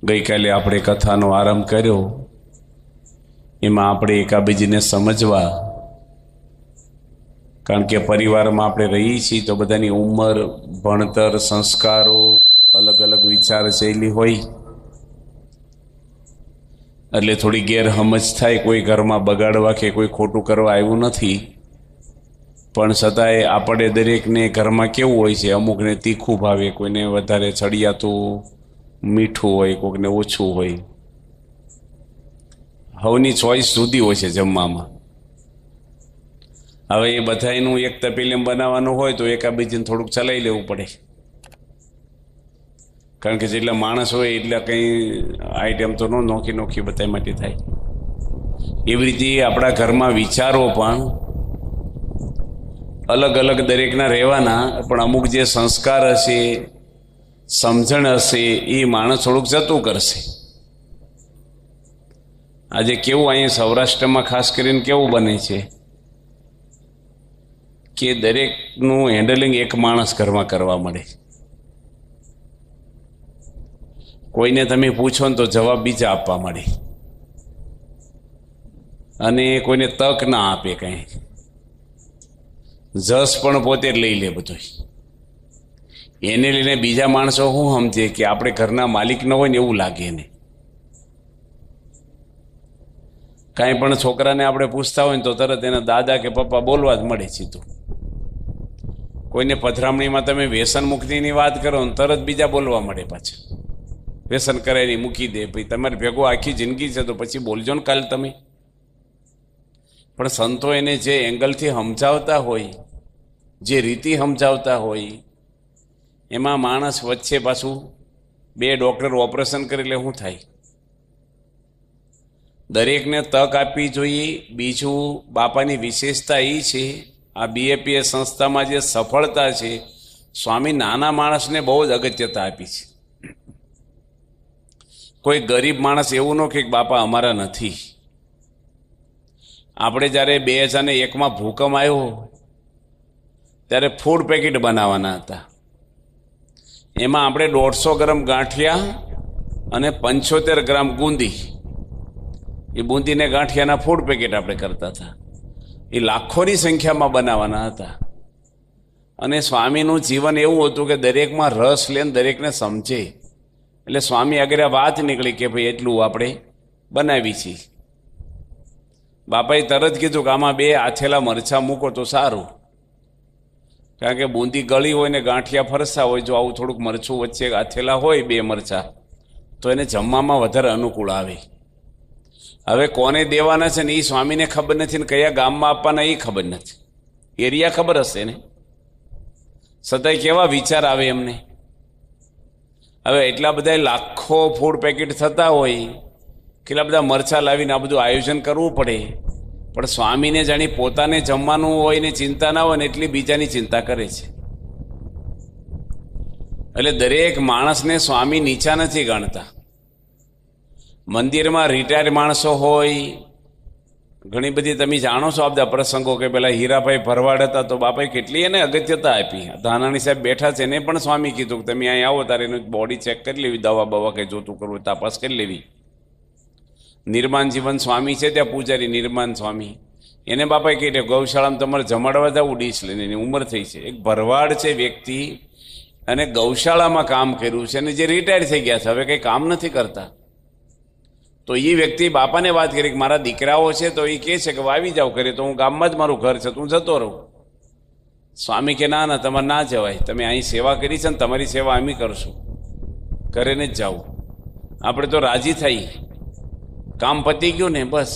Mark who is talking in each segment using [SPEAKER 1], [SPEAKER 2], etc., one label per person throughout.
[SPEAKER 1] ગઈકાલે આપણે કથાનો આરંભ કર્યો, એમાં આપણે એકાબીજીને સમજવા, કારણ કે પરિવારમાં આપણે રહીએ છીએ તો બધાની ઉંમર, ભણતર, સંસ્કારો, અલગ અલગ વિચારશૈલી હોય, એટલે થોડી ગેરસમજ થાય. કોઈ ઘરમાં બગાડવા કે કોઈ ખોટું કરવા આવ્યું નથી, પણ છતાંય આપણે દરેકને ઘરમાં કેવું હોય છે, અમુકને તીખું ભાવે, કોઈને વધારે ચડિયાતું મીઠું હોય, કોઈકને ઓછું હોય. હવની ચોઈસ જુદી હોય છે જમવામાં. હવે એ બધાનું એક તપેલીમાં બનાવવાનું હોય તો એકાબીજીને થોડુંક ચલાવી લેવું પડે, કારણ કે જેટલા માણસ હોય એટલા કંઈ આઈટમ તો નોખી નોખી બધા માટે થાય. એવી રીતે આપણા ઘરમાં વિચારો પણ અલગ અલગ દરેકના રહેવાના, પણ અમુક જે સંસ્કાર હશે, સમજણ હશે, એ માણસ થોડુંક જતું કરશે. આજે કેવું અહીંયા સૌરાષ્ટ્રમાં ખાસ કરીને કેવું બને છે કે દરેકનું હેન્ડલિંગ એક માણસ ઘરમાં કરવા મળે. કોઈને તમે પૂછો ને તો જવાબ બીજા આપવા મળે, અને કોઈને તક ના આપે કંઈ. જસ પણ પોતે જ લઈ લે બધું. એને લઈને બીજા માણસો શું સમજે કે આપણે ઘરના માલિક ન હોય ને એવું લાગે એને. કાંઈ પણ છોકરાને આપણે પૂછતા હોય ને તો તરત એના દાદા કે પપ્પા બોલવા જ મળે સીધું. કોઈને પધરામણીમાં તમે વ્યસન મુક્તિની વાત કરો ને તરત બીજા બોલવા મળે પાછા. વ્યસન કરાવી મૂકી દે, ભાઈ તમારે ભેગો આખી જિંદગી છે તો પછી બોલજો ને કાલે તમે. પણ સંતો એને જે એંગલથી સમજાવતા હોય, જે રીતિ સમજાવતા હોય, એમાં માણસ વચ્ચે પાછું બે ડૉક્ટર ઓપરેશન કરે એટલે શું થાય? દરેકને તક આપવી જોઈએ. બીજું, બાપાની વિશેષતા એ છે, આ બીએપીએસ સંસ્થામાં જે સફળતા છે, સ્વામી નાના માણસને બહુ જ અગત્યતા આપી છે. કોઈ ગરીબ માણસ એવું ન કે બાપા અમારા નથી. આપણે જ્યારે 2001માં ભૂકંપ આવ્યો ત્યારે ફૂડ પેકેટ બનાવવાના હતા. એમાં આપણે 150 ગ્રામ ગાંઠિયા અને 75 ગ્રામ બુંદી, એ બુંદીને ગાંઠિયાના ફૂડ પેકેટ આપણે કરતા હતા. એ લાખોની સંખ્યામાં બનાવવાના હતા. અને સ્વામીનું જીવન એવું હતું કે દરેકમાં રસ લે, દરેકને સમજે. એટલે સ્વામી આગળ વાત નીકળી કે ભાઈ એટલું આપણે બનાવી છીએ. બાપાએ તરત કીધું કે આમાં 2 આથેલા મરચાં મૂકો તો સારું, કારણ કે બુંદી ગળી હોય ને ગાંઠિયા ફરસા હોય, જો આવું થોડુંક મરચું વચ્ચે આથેલા હોય 2 મરચાં, તો એને જમવામાં વધારે અનુકૂળ આવે. હવે કોને દેવાના છે ને એ સ્વામીને ખબર નથી, ને કયા ગામમાં આપવાના એ ખબર નથી. એરિયા ખબર હશે ને, છતાંય કેવા વિચાર આવે એમને. હવે એટલા બધા લાખો ફૂડ પેકેટ થતા હોય, કેટલા બધા મરચાં લાવીને આ બધું આયોજન કરવું પડે. પણ સ્વામીને જાણી પોતાને જમવાનું હોય ને ચિંતા ના હોય ને એટલી બીજાની ચિંતા કરે છે. એટલે દરેક માણસને સ્વામી નીચા નથી ગણતા. મંદિરમાં રિટાયર્ડ માણસો હોય, ઘણી બધી તમે જાણો છો આ બધા પ્રસંગો, કે પેલા હીરાભાઈ ભરવાડ હતા તો બાપાએ કેટલી એને અગત્યતા આપી. ધાનાણી સાહેબ બેઠા છે, એને પણ સ્વામી કીધું કે તમે અહીં આવો તારે એનું બોડી ચેક કરી લેવી, દવા બવા કંઈ જોતું કરવું તપાસ કરી લેવી. નિર્માણ જીવન સ્વામી છે ત્યાં પૂજારી નિર્માણ સ્વામી, એને બાપાએ કહી દે ગૌશાળામાં તમારે જમાડવા જવું ડીશ લઈને, એની ઉંમર થઈ છે. એક ભરવાડ છે વ્યક્તિ, અને ગૌશાળામાં કામ કર્યું છે, અને જે રિટાયર થઈ ગયા છે, હવે કંઈ કામ નથી કરતા. તો એ વ્યક્તિ બાપાને વાત કરી કે મારા દીકરાઓ છે, તો એ કહે છે કે આવી જાવ કરે, તો હું ગામમાં જ મારું ઘર છે, તું જતો રહું. સ્વામી કે ના ના, તમારે ના જવાય, તમે અહીં સેવા કરી છે ને તમારી સેવા અમે કરશું, ઘરે ને જ જાઓ. આપણે તો રાજી થઈ, કામ પતી ગયું ને બસ.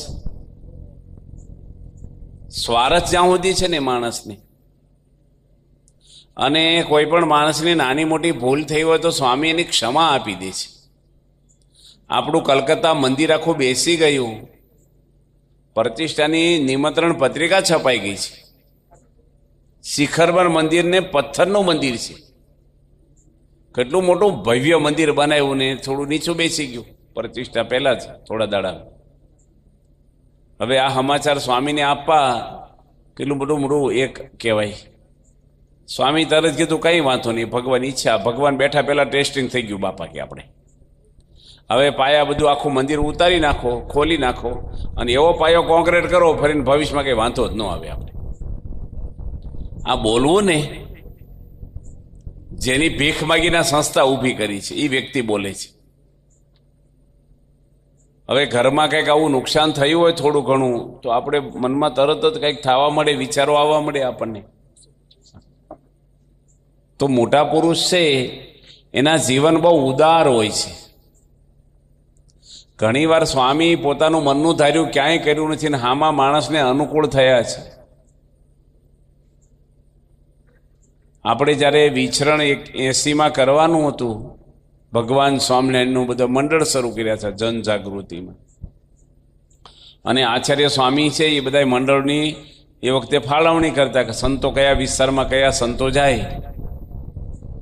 [SPEAKER 1] સ્વાર્થ જ્યાં સુધી છે ને માણસને, અને કોઈ પણ માણસની નાની મોટી ભૂલ થઈ હોય તો સ્વામી એની ક્ષમા આપી દે છે. આપણું કલકત્તા મંદિર આખું બેસી ગયું, પ્રતિષ્ઠાની નિમંત્રણ પત્રિકા છપાઈ ગઈ છે. શિખરબર મંદિરને પથ્થરનું મંદિર છે. કેટલું મોટું ભવ્ય મંદિર બનાવ્યું ને થોડું નીચું બેસી ગયું પ્રતિષ્ઠા પહેલા જ થોડા દાડા. હવે આ સમાચાર સ્વામીને આપવા કેટલું મોટું એક કહેવાય. સ્વામી તરત કીધું કંઈ વાંધો નહીં, ભગવાન ઈચ્છા, ભગવાન બેઠા પહેલા ટેસ્ટિંગ થઈ ગયું બાપા કે આપણે. હવે પાયા બધું આખું મંદિર ઉતારી નાખો, ખોલી નાખો અને એવો પાયો કોન્ક્રીટ કરો ફરીને ભવિષ્યમાં કંઈ વાંધો જ ન આવે આપણે. આ બોલવું ને, જેની ભીખ માગીના સંસ્થા ઊભી કરી છે એ વ્યક્તિ બોલે છે. હવે ઘરમાં કંઈક આવું નુકસાન થયું હોય થોડું ઘણું, તો આપણે મનમાં તરત જ કંઈક થવા મળે, વિચારો આવવા મળે આપણને. તો મોટા પુરુષ છે એના જીવન બહુ ઉદાર હોય છે. ઘણીવાર સ્વામી પોતાનું મનનું ધાર્યું ક્યાંય કર્યું નથી ને હામાં માણસને અનુકૂળ થયા છે. આપણે જ્યારે વિચરણ 80માં કરવાનું હતું, ભગવાન સ્વામિનારાયણનું બધા મંડળ શરૂ કર્યા છે જનજાગૃતિમાં, અને આચાર્ય સ્વામી છે એ બધા મંડળની એ વખતે ફાળવણી કરતા કે સંતો કયા વિસ્તારમાં કયા સંતો જાય.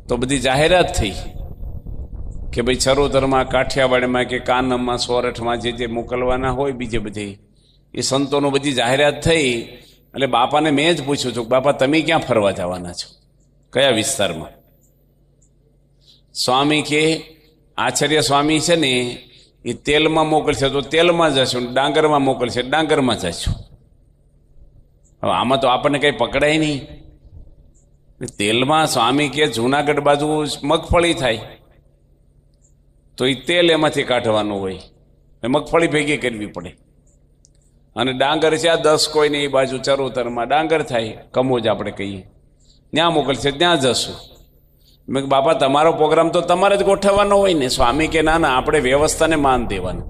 [SPEAKER 1] તો બધી જાહેરાત થઈ કે ભાઈ ચરોતરમાં, કાઠિયાવાડમાં કે કાનમમાં, સોરઠમાં જે મોકલવાના હોય બીજે બધે એ સંતોનો બધી જાહેરાત થઈ. એટલે બાપાને મેં જ પૂછ્યું હતું, બાપા તમે ક્યાં ફરવા જવાના છો, કયા વિસ્તારમાં? સ્વામી કે આચાર્ય સ્વામી છે ને એ તેલમાં મોકલશે તો તેલમાં જશું, ડાંગરમાં મોકલશે ડાંગરમાં જશું. હવે આમાં તો આપણને કંઈ પકડાય નહીં. તેલમાં સ્વામી કે જુનાગઢ બાજુ મગફળી થાય તો એ તેલ એમાંથી કાઢવાનું હોય, મગફળી ભેગી કરવી પડે. અને ડાંગર છે આ 10 કોઈને એ બાજુ ચરોતરમાં ડાંગર થાય, કમોજ આપણે કહીએ, ત્યાં મોકલશે ત્યાં જશું. મેં બાપા તમારો પ્રોગ્રામ તો તમારે જ ગોઠવવાનો હોય ને. સ્વામી કે ના ના, આપણે વ્યવસ્થાને માન દેવાનું,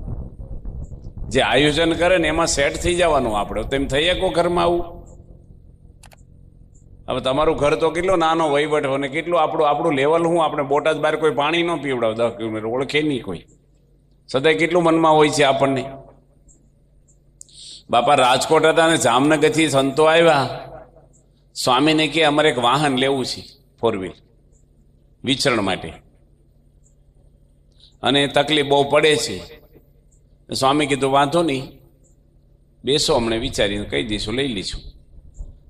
[SPEAKER 1] જે આયોજન કરે ને એમાં સેટ થઈ જવાનું. આપણે તેમ થઈ શકો ઘરમાં આવું? હવે તમારું ઘર તો કેટલો નાનો વહીવટ હોય ને કેટલું આપણું લેવલ હું. આપણે બોટાદ બહાર કોઈ પાણી ન પીવડાવ, 10 કિલોમીટર ઓળખે નહીં કોઈ, સદાય કેટલું મનમાં હોય છે આપણને. બાપા રાજકોટ હતા અને જામનગરથી સંતો આવ્યા. સ્વામીને કે અમારે એક વાહન લેવું છે 4 વ્હીલ વિચરણ માટે, અને તકલીફ બહુ પડે છે. સ્વામી કીધું વાંધો નહીં, બેસો હમણાં વિચારીને કહી દઈશું, લઈ લઈશું.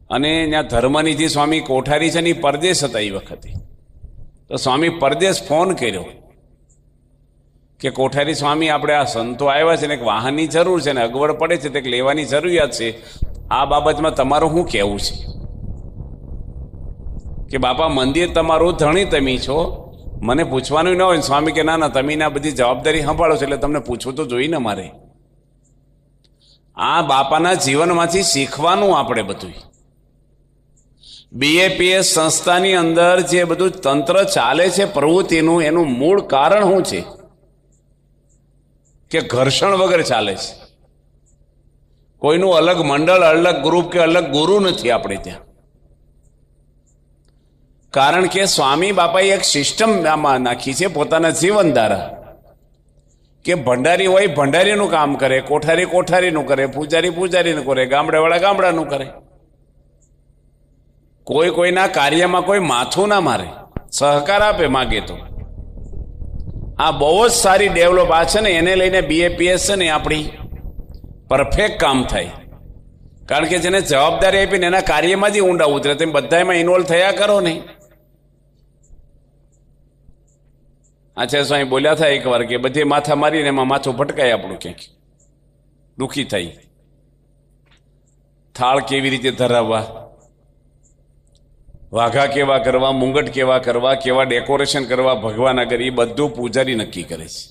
[SPEAKER 1] અને ત્યાં ધર્મનિધિ સ્વામી કોઠારી છે ને એ પરદેશ હતા એ વખતે. તો સ્વામી પરદેશ ફોન કર્યો કે કોઠારી સ્વામી આપણે આ સંતો આવ્યા છે ને એક વાહનની જરૂર છે ને અગવડ પડે છે, તે લેવાની જરૂરિયાત છે, આ બાબતમાં તમારું શું કહેવું છે? કે બાપા મંદિર તમારું, ધણી તમે છો, મને પૂછવાનું ન હોય. સ્વામી કે ના ના, તમે આ બધી જવાબદારી સંભાળો છો એટલે તમને પૂછવું તો જોઈએ ને મારે. આ બાપાના જીવનમાંથી શીખવાનું આપણે બધું. BAPS સંસ્થાની અંદર જે બધું તંત્ર ચાલે છે પ્રવૃત્તિનું, એનું મૂળ કારણ શું છે? કે ઘર્ષણ વગર ચાલે છે. કોઈનું અલગ મંડળ, અલગ ગ્રુપ કે અલગ ગુરુ નથી આપણે ત્યાં. કારણ કે સ્વામી બાપાએ એક સિસ્ટમ આમાં નાખી છે પોતાના જીવન દ્વારા, કે ભંડારી હોય ભંડારીનું કામ કરે, કોઠારી કોઠારીનું કરે, પૂજારી પૂજારીનું કરે, ગામડાવાળા ગામડાનું કરે. કોઈ કોઈના કાર્યમાં કોઈ માથું ના મારે, સહકાર આપે માગે તો. આ બહુ જ સારી ડેવલપ આ છે ને, એને લઈને BAPS છે ને આપણી પરફેક્ટ કામ થાય. કારણ કે જેને જવાબદારી આપીને એના કાર્યમાં જ ઊંડા ઉતરે. તેમ બધામાં ઇન્વોલ્વ થયા કરો નહીં. આચાર્ય સ્વામી બોલ્યા હતા એકવાર કે બધે માથા મારીને એમાં માથું ભટકાય આપણું, ક્યાંક દુઃખી થાય. થાળ કેવી રીતે ધરાવવા, વાઘા કેવા કરવા, મુંગટ કેવા કરવા, કેવા ડેકોરેશન કરવા ભગવાન આગળ, એ બધું પૂજારી નક્કી કરે છે.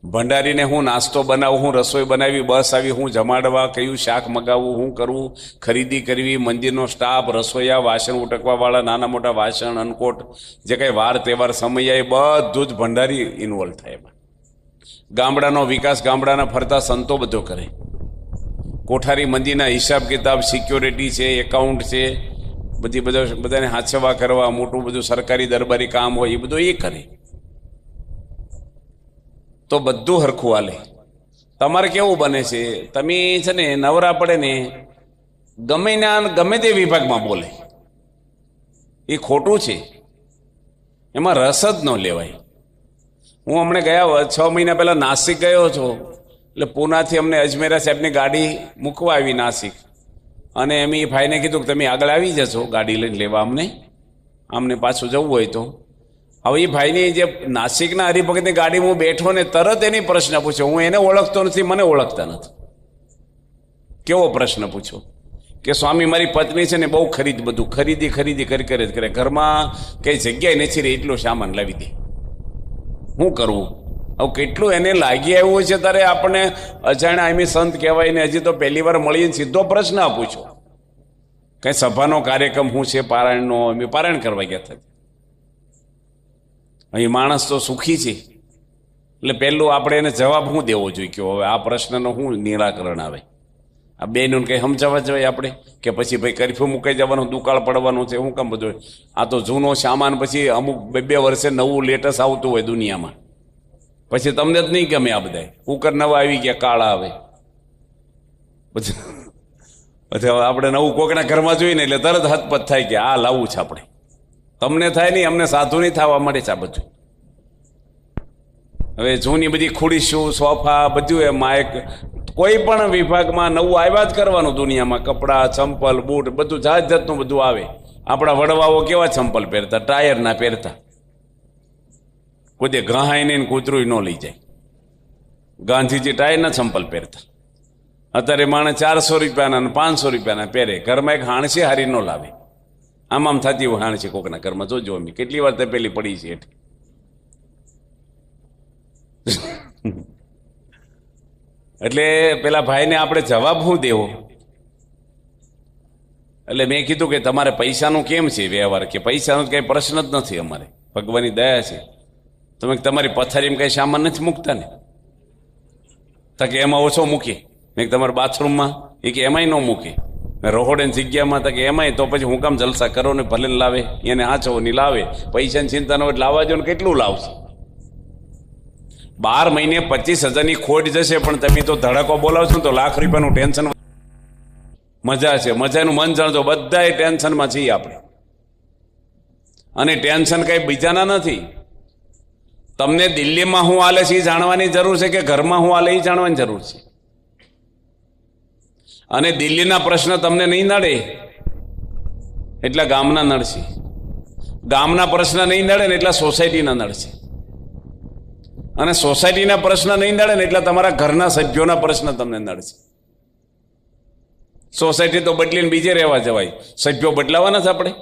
[SPEAKER 1] ભંડારીને હું નાસ્તો બનાવું, હું રસોઈ બનાવી, બસ આવી, હું જમાડવા, કયું શાક મગાવવું, હું કરવું, ખરીદી કરવી, મંદિરનો સ્ટાફ, રસોઈયા, વાસણ ઉટકવાવાળા, નાના મોટા વાસણ, અનકોટ, જે કંઈ વાર તહેવાર સમય એ બધું જ ભંડારી ઇન્વોલ્વ થાય એમાં. ગામડાનો વિકાસ ગામડાના ફરતા સંતો બધો કરે. કોઠારી મંદિરના હિસાબ કિતાબ, સિક્યોરિટી છે, એકાઉન્ટ છે, બધાને હાચવા કરવા, મોટું બધું સરકારી દરબારી કામ હોય એ બધું એ કરે. તો બધું હરખું હાલે. તમારે કેવું બને છે, તમે છે ને નવરા પડે ને ગમે તે વિભાગમાં બોલે, એ ખોટું છે, એમાં રસ જ ન લેવાય. હું હમણાં ગયા 6 મહિના પહેલાં નાસિક ગયો છું. એટલે પૂનાથી અમને અજમેરા સાહેબની ગાડી મૂકવા આવી નાસિક, અને એમ એ ભાઈને કીધું કે તમે આગળ આવી જશો ગાડી લઈને લેવા, અમને પાછું જવું હોય તો. હવે એ ભાઈની જે નાસિકના હરિભગતની ગાડીમાં હું બેઠો ને તરત એની પ્રશ્ન પૂછ્યો. હું એને ઓળખતો નથી, મને ઓળખતા નથી. કેવો પ્રશ્ન પૂછ્યો કે સ્વામી મારી પત્ની છે ને બહુ બધું ખરીદી કરી કરે, ઘરમાં કઈ જગ્યાએ નથી રહી, એટલો સામાન લાવી દે, શું કરવું? હવે કેટલું એને લાગી આવ્યું છે ત્યારે આપણને અજાણ્યા એમી સંત કહેવાય ને હજી તો પહેલી વાર મળીને સીધો પ્રશ્ન પૂછ્યો. કઈ સભાનો કાર્યક્રમ શું છે, પારાયણનો, એમ પારાયણ કરવા ગયા હતા. અહીં માણસ તો સુખી છે એટલે પહેલું આપણે એને જવાબ શું દેવો જોઈએ કે હવે આ પ્રશ્નનો શું નિરાકરણ આવે? આ બેનું કંઈ સમજાવવા જવાય આપણે કે પછી ભાઈ કરફ્યુ મુકાઈ જવાનું, દુકાળ પડવાનું છે, શું કામ બધું? આ તો જૂનો સામાન પછી અમુક 2 વર્ષે નવું લેટેસ્ટ આવતું હોય દુનિયામાં, પછી તમને જ નહીં ગમે. આ બધા કુકર નવા આવી ગયા, કાળા આવે, પછી હવે આપણે નવું કોકના ઘરમાં જોઈને એટલે તરત હતપત થાય કે આ લાવવું છે આપણે. તમને થાય નહીં, અમને સાધુ નહીં થવા મળે છે આ બધું. હવે જૂની બધી ખુરશીઓ, સોફા બધું એમાં એક કોઈ પણ વિભાગમાં નવું આવ્યા જ કરવાનું. દુનિયામાં કપડાં, ચંપલ, બૂટ બધું જાત જાતનું બધું આવે. આપણા વડવાઓ કેવા ચંપલ પહેરતા, ટાયર ના પહેરતા, કોઈ ઘહાઈને કૂતરું ન લઈ જાય. ગાંધીજી ટાયરના ચંપલ પહેરતા. અત્યારે માણસ 400 રૂપિયાના અને 500 રૂપિયાના પહેરે, ઘરમાં એક હાણસી હારી ન લાવે. આમ થતી હોય હાણસી કોકના ઘરમાં, જોજો અમે કેટલી વાર તે પેલી પડી છે એઠી. એટલે પેલા ભાઈને આપણે જવાબ શું દેવો? એટલે મેં કીધું કે તમારે પૈસાનું કેમ છે વ્યવહાર? કે પૈસાનો કઈ પ્રશ્ન જ નથી અમારે, ભગવાનની દયા છે. તમે તમારી પથારીમાં કઈ સામાન નથી મૂકતા ને? તો કે એમાં ઓછો મૂકે. મેં તમારા બાથરૂમમાં? એ કે એમાંય ન મૂકે. રહોડેની જગ્યામાં તો કે એમાંય. તો પછી હું કામ જલસા કરો ને, ભલે લાવે એને આંચો ની લાવે, પૈસાની ચિંતા ન હોય લાવવા જો ને કેટલું લાવશે? 12 મહિને 25,000ની ખોટ જશે, પણ તમે તો ધડાકો બોલાવશો તો લાખ રૂપિયાનું ટેન્શન. મજા છે, મજાનું મન જાણજો. બધા ટેન્શનમાં છીએ આપણે, અને ટેન્શન કઈ બીજાના નથી. તમને દિલ્હીમાં શું હાલે છે એ જાણવાની જરૂર છે કે ઘરમાં શું હાલે એ જાણવાની જરૂર છે. અને દિલ્હીના પ્રશ્ન તમને નહીં નડે એટલા ગામના નડશે. ગામના પ્રશ્ન નહીં નડે ને એટલા સોસાયટીના નડશે. અને સોસાયટીના પ્રશ્ન નહીં નડે ને એટલા તમારા ઘરના સભ્યોના પ્રશ્ન તમને નડશે. સોસાયટી તો બદલીને બીજે રહેવા જવાય, સભ્યો બદલાવાના જ આપણે.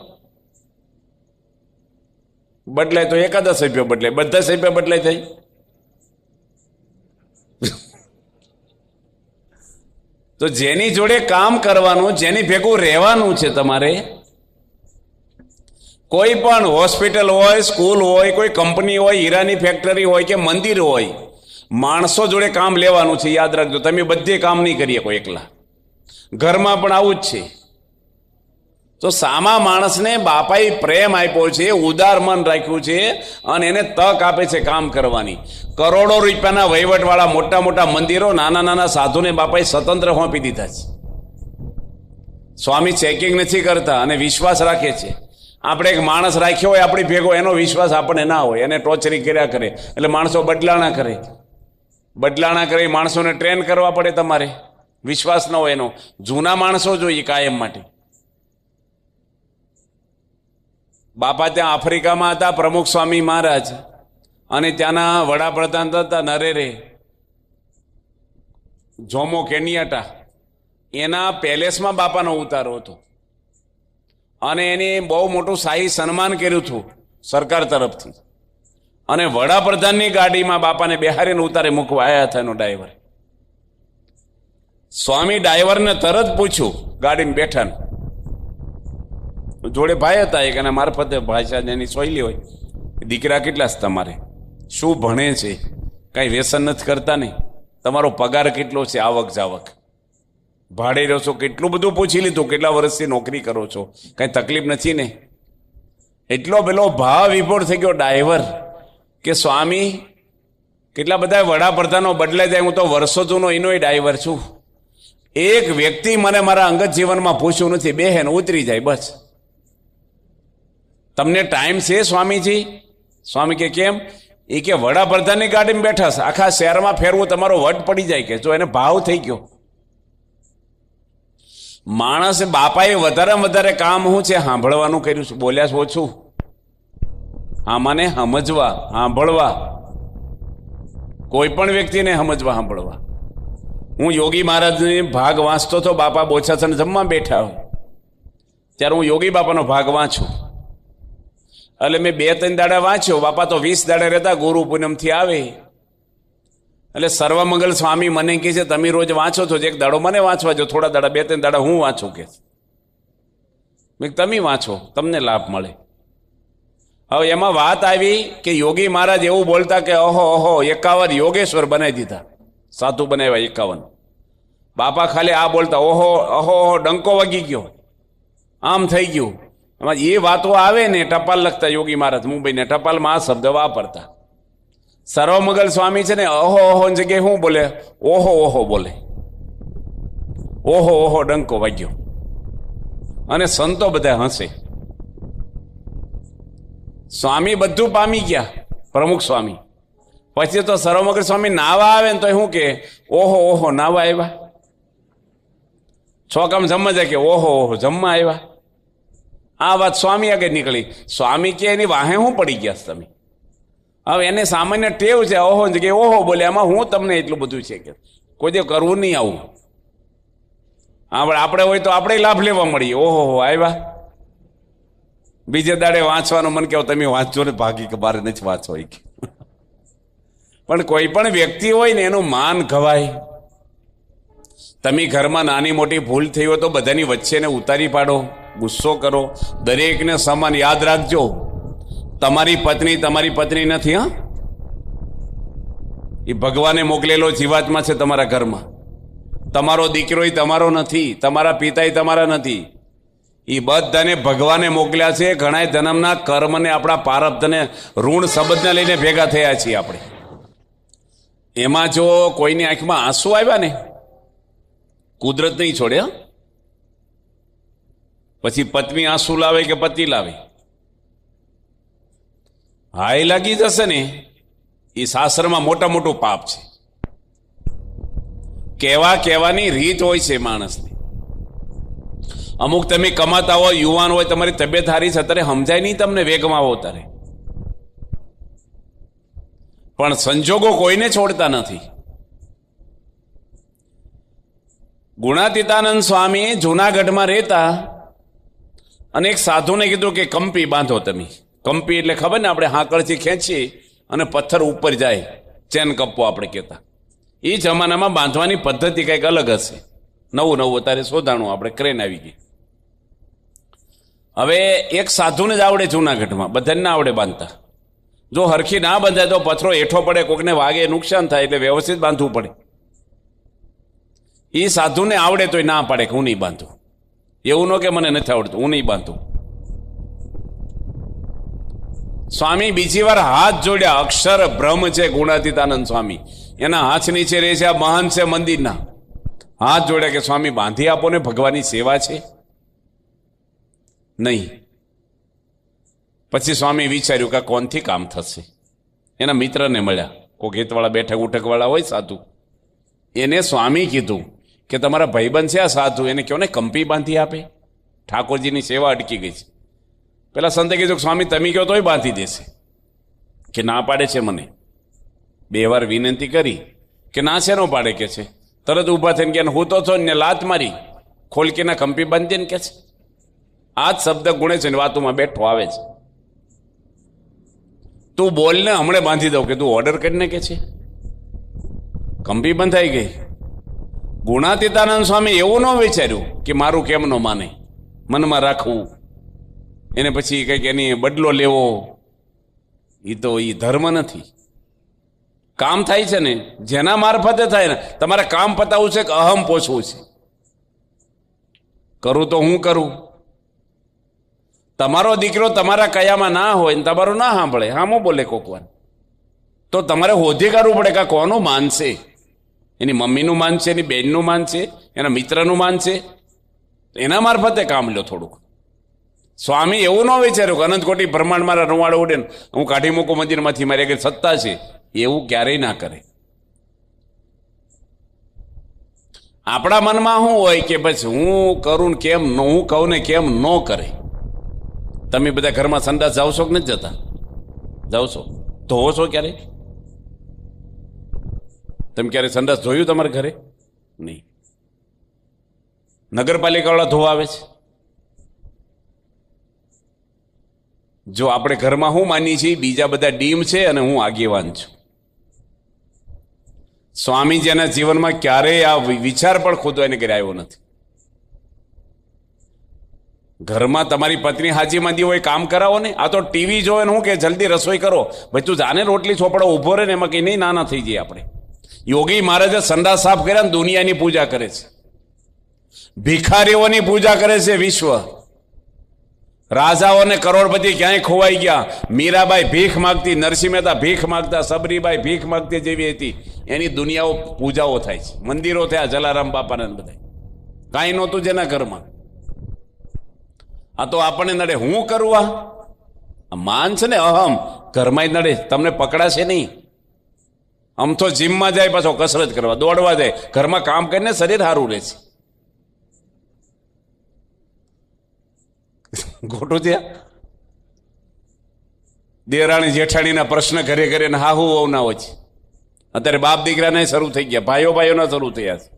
[SPEAKER 1] બદલાય તો એકાદા સભ્યો બદલાય, બધા સભ્યો બદલાય થાય. તો જેની જોડે કામ કરવાનું, જેની ભેગું રહેવાનું છે તમારે, કોઈ પણ હોસ્પિટલ હોય, સ્કૂલ હોય, કોઈ કંપની હોય, હીરાની ફેક્ટરી હોય કે મંદિર હોય, માણસો જોડે કામ લેવાનું છે. યાદ રાખજો, તમે બધે કામ નહીં કરી શકો એકલા. ઘરમાં પણ આવું જ છે. તો સામા માણસને બાપાએ પ્રેમ આપ્યો છે, ઉદાર મન રાખ્યું છે, અને એને તક આપે છે કામ કરવાની. કરોડો રૂપિયાના વહીવટવાળા મોટા મોટા મંદિરો નાના નાના સાધુને બાપાએ સ્વતંત્ર સોંપી દીધા છે. સ્વામી ચેકિંગ નથી કરતા અને વિશ્વાસ રાખે છે. આપણે એક માણસ રાખ્યો હોય આપણી ભેગો, એનો વિશ્વાસ આપણને ના હોય, એને ટોચરી કર્યા કરે એટલે માણસો બદલાણા કરે. માણસોને ટ્રેન કરવા પડે તમારે. વિશ્વાસ ન હોય એનો. જૂના માણસો જોઈએ કાયમ માટે. બાપા ત્યાં આફ્રિકામાં હતા, પ્રમુખ સ્વામી મહારાજ, અને ત્યાંના વડાપ્રધાન હતા નરેરે જોમો કેનિયાટા. એના પેલેસમાં બાપાનો ઉતારો હતો, અને એની બહુ મોટું શાહી સન્માન કર્યું હતું સરકાર તરફથી. અને વડાપ્રધાનની ગાડીમાં બાપાને બેહારીને ઉતારે મૂકવા આવ્યા હતા એનો ડ્રાઈવર. સ્વામી ડ્રાઈવરને તરત પૂછ્યું, ગાડીમાં બેઠા જોડે ભાઈ હતા એક, અને મારફતે ભાષા એની સોયલી હોય, દીકરા કેટલા છે તમારે, શું ભણે છે, કાંઈ વ્યસન નથી કરતા નહીં, તમારો પગાર કેટલો છે, આવક જાવક, ભાડે રહો છો, કેટલું બધું પૂછી લીધું, કેટલા વર્ષથી નોકરી કરો છો, કાંઈ તકલીફ નથી ને? એટલો પેલો ભાવ વિભોર થઈ ગયો ડ્રાઈવર કે સ્વામી કેટલા બધા વડાપ્રધાનો બદલાઈ જાય, હું તો વર્ષો જૂનો એનોય ડ્રાઈવર છું, એક વ્યક્તિ મને મારા અંગત જીવનમાં પૂછ્યું નથી, બેહેન ઉતરી જાય બસ. તમને ટાઈમ છે સ્વામીજી? સ્વામી કે કેમ? એ કે વડાપ્રધાનની ગાડીમાં બેઠા છે, આખા શહેરમાં ફેરવું તમારો વટ પડી જાય કે. જો એને ભાવ થઈ ગયો. માણસ બાપાએ વધારે કામ શું છે? સાંભળવાનું કર્યું છે, બોલ્યા છે ઓછું. આમાંને સમજવા, સાંભળવા, કોઈ પણ વ્યક્તિને સમજવા, સાંભળવા. હું યોગી મહારાજની ભાગ વાંચતો હતો, બાપા બોચાસણ જમવા બેઠા હોય ત્યારે હું યોગી બાપાનો ભાગ વાંચું. એટલે મેં 2-3 દાડા વાંચ્યો. બાપા તો 20 દાડા રહેતા, ગુરુ પૂનમથી આવે. એટલે સર્વમંગલ સ્વામી મને કહે છે, તમે રોજ વાંચો છો, એક દાડો મને વાંચવા જો, થોડા દાડા 2-3 દાડા હું વાંચું. કે તમે વાંચો, તમને લાભ મળે. હવે એમાં વાત આવી કે યોગી મહારાજ એવું બોલતા કે ઓહો ઓહો 51 યોગેશ્વર બનાવી દીધા, સાધુ બનાવ્યા 51. બાપા ખાલી આ બોલતા ઓહો ઓહો ઓહો, ડંકો વાગી ગયો, આમ થઈ ગયું. એમાં એ વાતો આવે ને, ટપાલ લખતા યોગી મહારાજ મુંબઈને, ટપાલમાં આ શબ્દ વાપરતા. સર્વમંગલ સ્વામી છે ને ઓહો ઓહો જગ્યાએ શું બોલે? ઓહો ઓહો બોલે. ઓહો ઓહો ડંકો વાગ્યો. અને સંતો બધા હસે. સ્વામી બધું પામી ગયા, પ્રમુખ સ્વામી. પછી તો સર્વમંગલ સ્વામી નાવા આવે ને તો શું કે ઓહો ઓહો નાવા આવ્યા. છોકરામ જમવા જાય કે ઓહો ઓહો જમવા આવ્યા. આ વાત સ્વામી આગળ નીકળી. સ્વામી કે એની વાહે હું પડી ગયા તમે? હવે એને સામાન્ય ટેવ છે ઓહો કે ઓહો બોલે, એમાં હું તમને એટલું બધું છે કે કોઈ દે કરવું નહીં આવું. આપણે હોય તો આપણે લાભ લેવા મળીએ. ઓહો આવ્યા. બીજે દાડે વાંચવાનું મન કહો, તમે વાંચજો ને, ભાગી કે બારે નથી વાંચો. પણ કોઈ પણ વ્યક્તિ હોય ને એનું માન ઘવાય. તમે ઘરમાં નાની મોટી ભૂલ થઈ હોય તો બધાની વચ્ચેને ઉતારી પાડો, ગુસ્સો કરો. દરેકને સમાન યાદ રાખજો. તમારી પત્ની નથી. હા, એ ભગવાને મોકલેલો જીવાત્મા છે તમારા ઘરમાં. તમારો દીકરો એ તમારો નથી, તમારા પિતા એ તમારા નથી. એ બધાને ભગવાને મોકલ્યા છે. ઘણા જન્મના કર્મને, આપણા પારબ્ધને, ઋણ સંબંધને લઈને ભેગા થયા છીએ આપણે. એમાં જો કોઈની આંખમાં આંસુ આવ્યા ને, કુદરત નહીં છોડે. પછી પત્ની આંસુ લાવે કે પતિ લાવે, હાય લાગી જશે ને, એ શાસ્ત્રમાં મોટું પાપ છે. કહેવાની રીત હોય છે માણસની. અમુક તમે કમાતા હોય, યુવાન હોય, તમારી તબિયત સારી છે, અત્યારે સમજાય નહીં તમને, વેગમાં આવો ત્યારે. પણ સંજોગો કોઈને છોડતા નથી. ગુણાતીતાનંદ સ્વામી જૂનાગઢમાં રહેતા અને એક સાધુને કીધું કે કંપી બાંધો તમે. કંપી એટલે ખબર ને, આપણે હાંકળથી ખેંચીએ અને પથ્થર ઉપર જાય, ચેન કપ્પો આપણે કહેતા. એ જમાનામાં બાંધવાની પદ્ધતિ કંઈક અલગ હશે. નવું અત્યારે શોધાણું, આપણે ક્રેન આવી ગઈ. હવે એક સાધુને જ આવડે જૂનાગઢમાં, બધાને ના આવડે બાંધતા. જો હરખી ના બંધાય તો પથ્થરો હેઠો પડે, કોકને વાગે, નુકસાન થાય, એટલે વ્યવસ્થિત બાંધવું પડે. એ સાધુને આવડે તોય ના પાડે કે હું નહીં બાંધું. એવું ન કે મને નથી આવડતું, હું નહીં બાંધું. સ્વામી બીજી વાર હાથ જોડ્યા. અક્ષર બ્રહ્મ છે ગુણાતીતાનંદ સ્વામી, એના હાથ નીચે રહે છે આ મહાન છે મંદિરના. હાથ જોડ્યા કે સ્વામી બાંધી આપો ને, ભગવાનની સેવા છે. નહીં. પછી સ્વામી વિચાર્યું કે કોણથી કામ થશે. એના મિત્રને મળ્યા, કોઈ હેતવાળા, બેઠક ઉઠકવાળા હોય સાધુ. એને સ્વામી કીધું કે તમારા ભાઈબંધ છે આ સાધુ, એને કહો ને કંપી બાંધી આપે, ઠાકોરજીની સેવા અટકી ગઈ છે. પેલા સંતે કીધું કે સ્વામી તમે કહો તોય બાંધી દેશે. કે ના પાડે છે મને. 2 વાર વિનંતી કરી કે ના છે, નો પાડે કે છે. તરત ઊભા થઈને કે હું તો છો ને, લાત મારી ખોલકીના કંપી બાંધી ને કે છે. આ જ શબ્દ ગુણે છે ને, વાતોમાં બેઠો આવે છે. તું બોલને, હમણાં બાંધી દઉં. કે તું ઓર્ડર કરીને કે છે. કંપી બંધાઈ ગઈ. ગુણાતીતાનંદ સ્વામી એવું ન વિચાર્યું કે મારું કેમ ન માને, મનમાં રાખવું, એને પછી કંઈક એની બદલો લેવો. એ તો એ ધર્મ નથી. કામ થાય છે ને, જેના મારફતે થાય ને, તમારે કામ પતાવવું છે કે અહમ પોષવું છે. કરું તો હું કરું. તમારો દીકરો તમારા કયામાં ના હોય ને તમારું ના સાંભળે, હામો બોલે કોકવાર, તો તમારે હોધી કાઢવું પડે કે કોનું માનશે. એની મમ્મીનું માન છે, એની બહેનનું માન છે, એના મિત્રનું માન છે. એના મારફતે કામ લો થોડુંક. સ્વામી એવું ન વિચાર્યું કે અનંત કોટી બ્રહ્માંડ મારા રૂવાડો ઉડે ને હું કાઢી મૂકું મંદિરમાંથી, મારી આગળ સત્તા છે. એવું ક્યારેય ના કરે. આપણા મનમાં શું હોય કે બસ હું કરું કેમ, હું કહું ને કેમ ન કરે. તમે બધા ઘરમાં સંડાસ જાઓ છો કે નથી જતા? જાઓ છો? ધોવો છો ક્યારે? તમે ક્યારે સંડાસ ધોયું તમારા ઘરે? નહીં. નગરપાલિકાવાળા ધોવા આવે છે. જો આપણે ઘરમાં હું માની છીએ, બીજા બધા ડીમ છે અને હું આગેવાન છું. સ્વામીજીના જીવનમાં ક્યારેય આ વિચાર પણ ખોદવાને ઘરે આવ્યો નથી. ઘરમાં તમારી પત્ની હાજી માંદી હોય, કામ કરાવો ને. આ તો ટીવી જોવે ને હું કે જલ્દી રસોઈ કરો, ભાઈ તું જાને રોટલી ચોપડો ઉભો રહે ને, એમાં કઈ નહીં નાના થઈ જાય આપણે. યોગી મહારાજે સંડાસ સાફ કર્યા ને દુનિયાની પૂજા કરે છે, ભિખારીઓની પૂજા કરે છે વિશ્વ. રાજાઓને કરોડપતિ ક્યાંય ખોવાઈ ગયા. મીરાબાઈ ભીખ માગતી, નરસિંહ મહેતા ભીખ માગતા, સબરીબાઈ ભીખ માગતી જેવી હતી. એની દુનિયાઓ પૂજાઓ થાય છે, મંદિરો થયા જલારામ બાપાને બધા. કાંઈ નહોતું જેના ઘરમાં. આ તો આપણને નડે. હું કરું આ માન છે ને, અહમ ઘરમાં જ નડે. તમને પકડાશે નહીં. આમ તો જીમમાં જાય, પાછો કસરત કરવા દોડવા જાય, ઘરમાં કામ કરીને શરીર સારું રહે છે. ખોટું છે. દેરાણી જેઠાણીના પ્રશ્ન ઘરે ઘરે હાહુ વહુના હોય છે. અત્યારે બાપ દીકરાને શરૂ થઈ ગયા, ભાઈઓના શરૂ થયા છે.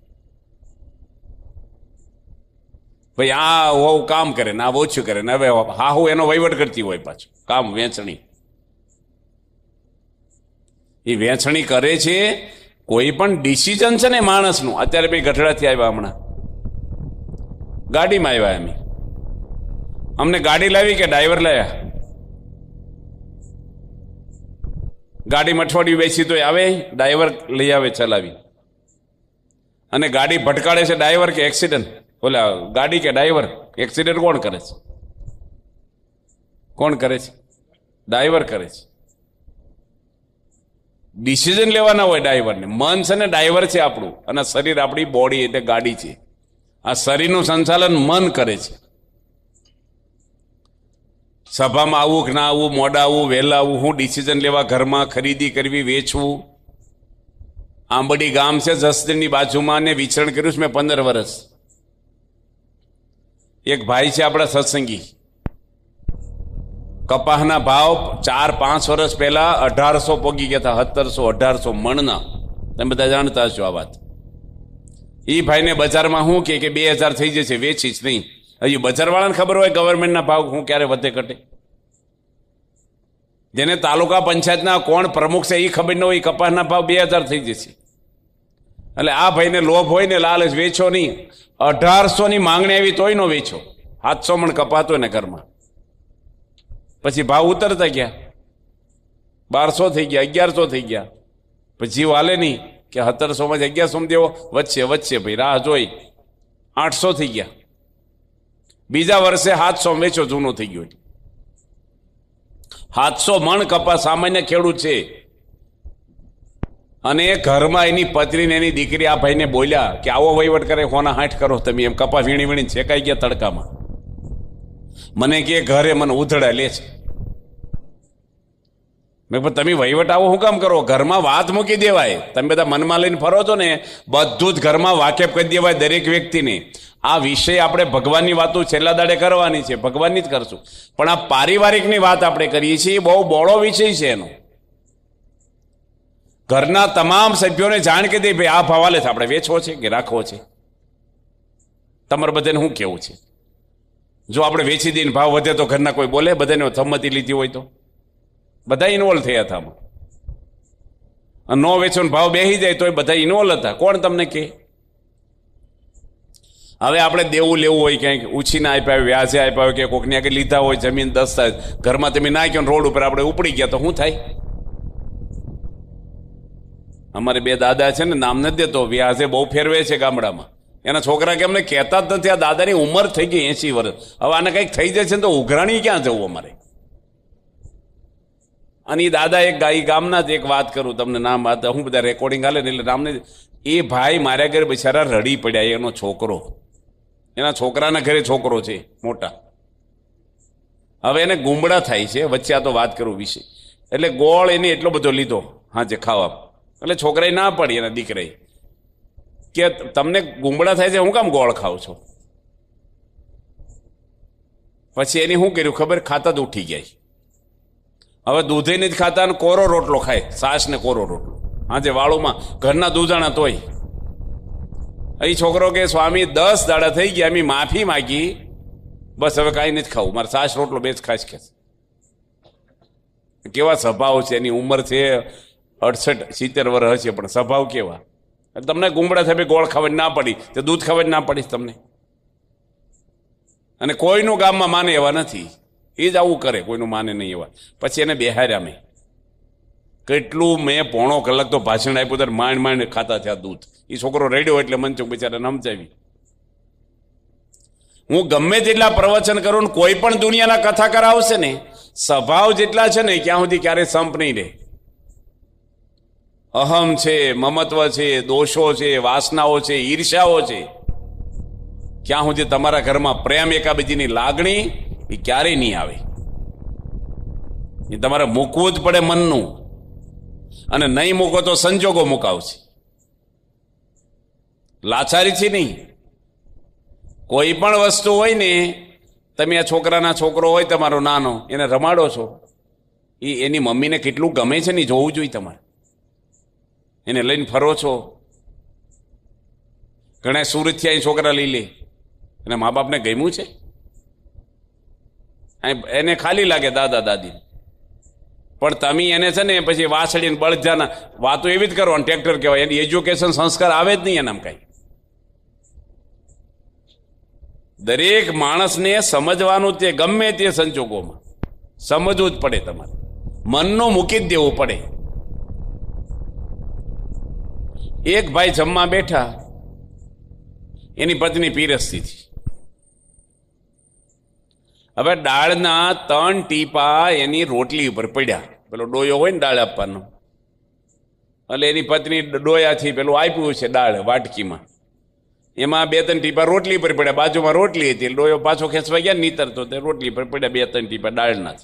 [SPEAKER 1] ભાઈ આ વહુ કામ કરે ને આ ઓછું કરે ને, હવે હાહુ એનો વહીવટ કરતી હોય, પાછું કામ વેચણી. એ વેચણી કરે છે. કોઈ પણ ડિસિઝન છે ને માણસનું. અત્યારે ભાઈ ગઢડાથી આવ્યા, હમણાં ગાડીમાં આવ્યા. અમને ગાડી લાવી કે ડ્રાઈવર લાવ્યા? ગાડીમાં અઠવાડિયું બેસી તો આવે, ડ્રાઈવર લઈ આવે ચલાવી. અને ગાડી ભટકાડે છે ડ્રાઈવર કે એક્સિડન્ટ? ઓલા ગાડી કે ડ્રાઈવર? એક્સિડન્ટ કોણ કરે છે? કોણ કરે છે? ડ્રાઈવર કરે છે. ડિસિઝન લેવાના હોય ડ્રાઈવરને. મન છે ને ડ્રાઈવર છે આપણું, અને શરીર આપણી બોડી એટલે ગાડી છે. આ શરીરનું સંચાલન મન કરે છે. સભામાં આવું કે ના આવવું, મોડા આવવું, વહેલા આવવું, હું ડિસિઝન લેવા, ઘરમાં ખરીદી કરવી, વેચવું. આંબડી ગામ છે જસદણની બાજુમાં, ને વિચરણ કર્યું છે મેં 15 વર્ષ. એક ભાઈ છે આપણા સત્સંગી, કપાસના ભાવ 4-5 વર્ષ પહેલા 1800 પોગી ગયા હતા. 1700-1800 મણના. તમે બધા જાણતા હશો આ વાત. એ ભાઈને બજારમાં શું કે 2000 થઈ જશે, વેચીશ નહીં. હજી બજારવાળાને ખબર હોય ગવર્મેન્ટના ભાવ શું ક્યારે વધે ઘટે. જેને તાલુકા પંચાયતના કોણ પ્રમુખ છે એ ખબર ન હોય, કપાસના ભાવ 2000 થઈ જશે. એટલે આ ભાઈને લોભ હોય ને, લાલચ, વેચો નહીં. 1800ની માંગણી આવી તોય નો વેચો. 700 મણ કપાતો ને ઘરમાં. પછી ભાવ ઉતરતા ગયા, 1200 થઈ ગયા, 1100 થઈ ગયા. પછી જીવ હાલે નહીં કે 1700 માં 1100 દેવો, વચ્ચે ભાઈ રાહ જોઈ 800 થઈ ગયા. બીજા વર્ષે 700 વેચો, જૂનો થઈ ગયો. 700 મણ કપાસ સામાન્ય ખેડૂત છે. અને ઘરમાં એની પત્ની એની દીકરી આ ભાઈને બોલ્યા કે આવો વહીવટ કરે, હોના હાંઠ કરો તમે, એમ કપા વીણી છેકાઈ ગયા તડકામાં. મને કે ઘરે મને ઉધડા લે છે. મેં પણ તમે વહીવટ આવો શું કામ કરો? ઘરમાં વાત મૂકી દેવાય. તમે બધા મનમાં લઈને ફરો છો ને, બધું જ ઘરમાં વાકેફ કરી દેવાય દરેક વ્યક્તિને. આ વિષય આપણે ભગવાનની વાતો છેલ્લા દાડે કરવાની છે, ભગવાનની જ કરશું. પણ આ પારિવારિકની વાત આપણે કરીએ છીએ, બહુ બોળો વિષય છે એનો. ઘરના તમામ સભ્યોને જાણ કે દે, ભાઈ આ ભાવ હાલે છે, આપણે વેચવો છે કે રાખવો છે? તમારે બધાને શું કેવું છે? જો આપણે વેચી દઈને ભાવ વધે તો ઘરના કોઈ બોલે? બધાને સંમતિ લીધી હોય તો બધા ઇન્વોલ્વ થયા હતા આમાં. નો વેચો ભાવ બેસી જાય તો બધા ઇન્વોલ્વ હતા. કોણ તમને કે? હવે આપણે દેવું લેવું હોય, ક્યાંક ઉછીને આપ્યા હોય, વ્યાજે આપ્યા હોય, કે કોકની આગળ લીધા હોય જમીન દસ્તાવેજ, ઘરમાં તમે નાખ્યો રોડ ઉપર આપણે ઉપડી ગયા તો શું થાય? અમારે 2 દાદા છે ને, નામ નથી દેતો, વ્યાજે બહુ ફેરવે છે ગામડામાં. એના છોકરા કે અમને કહેતા જ નથી. આ દાદાની ઉંમર થઈ ગઈ 80 વર્ષ. હવે આને કંઈક થઈ જાય છે ને તો ઉઘરાણી ક્યાં જવું અમારે? અને એ દાદા એક ગામના જ એક વાત કરું તમને, નામ હું બધા રેકોર્ડિંગ હાલે ને એટલે નામને. એ ભાઈ મારા ઘરે બિચારા રડી પડ્યા. એનો છોકરો, એના છોકરાના ઘરે છોકરો છે મોટા. હવે એને ગુમડા થાય છે વચ્ચે. આ તો વાત કરું વિશે. એટલે ગોળ એને એટલો બધો લીધો હાજે ખાવા. એટલે છોકરાએ ના પડી એના દીકરાએ કે તમને ગુમડા થાય છે, હું કામ ગોળ ખાવ છો? પછી એની શું કર્યું ખબર? ખાતા જ ઉઠી ગયા. હવે દૂધે નથી ખાતા ને કોરો રોટલો ખાય, છાશ ને કોરો રોટલો. આજે વાળુમાં ઘરના દૂધાણા તોય એ છોકરો કે સ્વામી 10 દાડા થઈ ગયા, એમ માફી માગી, બસ હવે કાંઈ નથી ખાવું, મારે છાશ રોટલો બે જ ખાશ કે. કેવા સ્વભાવ છે, એની ઉંમર છે 68-70 વર્ષ હશે, પણ સ્વભાવ કેવા. તમને ગુમડા સાહેબ ગોળ ખાવાની ના પડી તો દૂધ ખાવાની ના પડી તમને. અને કોઈનું ગામમાં માને એવા નથી, એ જ આવું કરે, કોઈનું માને નહીં એવા. પછી એને બેહાર્યા મેં, કેટલું મેં 1.5 કલાક તો ભાષણ આપ્યું, ત્યારે માંડ ખાતા થયા દૂધ. એ છોકરો રેડ્યો એટલે મન ચોક બિચારાને સમજાવી. હું ગમે તેટલા પ્રવચન કરું ને કોઈ પણ દુનિયાના કથાકાર આવશે ને, સ્વભાવ જેટલા છે ને ક્યાં સુધી ક્યારેય સંપ નહીં રહે. અહમ છે, મમત્વ છે, દોષો છે, વાસનાઓ છે, ઈર્ષાઓ છે, ક્યાં સુધી તમારા ઘરમાં પ્રેમ એકાબીજીની લાગણી એ ક્યારેય નહીં આવે. એ તમારે મૂકવું જ પડે મનનું, અને નહીં મૂકો તો સંજોગો મુકાવશે, લાચારીથી નહીં. કોઈ પણ વસ્તુ હોય ને, તમે આ છોકરાના છોકરો હોય તમારો નાનો, એને રમાડો છો, એની મમ્મીને કેટલું ગમે છે ને જોવું જોઈએ તમારે. એને લઈને ફરો છો. ઘણા સુરતથી અહીં છોકરા લઈ લે, અને મા બાપને ગમ્યું છે, એને ખાલી લાગે દાદા દાદી, પણ તમે એને છે ને પછી વાસળીને બળજાના વાતો એવી જ કરો, અને ટ્રેક્ટર કહેવાય. એની એજ્યુકેશન સંસ્કાર આવે જ નહીં એનામ કાંઈ. દરેક માણસને સમજવાનું તે ગમે તે સંજોગોમાં સમજવું જ પડે. તમારે મનનું મૂકી જ દેવું પડે. એક ભાઈ જમવા બેઠા, એની પત્ની પીરસતી હતી. હવે દાળના 3 ટીપા એની રોટલી ઉપર પડ્યા. પેલો ડોયો હોય ને દાળ આપવાનો, એટલે એની પત્ની ડોયાથી પેલું આપ્યું છે દાળ વાટકીમાં, એમાં 2-3 ટીપા રોટલી પર પડ્યા. બાજુમાં રોટલી હતી, ડોયો પાછો ખેંચવા ગયા, નીતર તો તે રોટલી પર પડ્યા 2-3 ટીપા દાળના.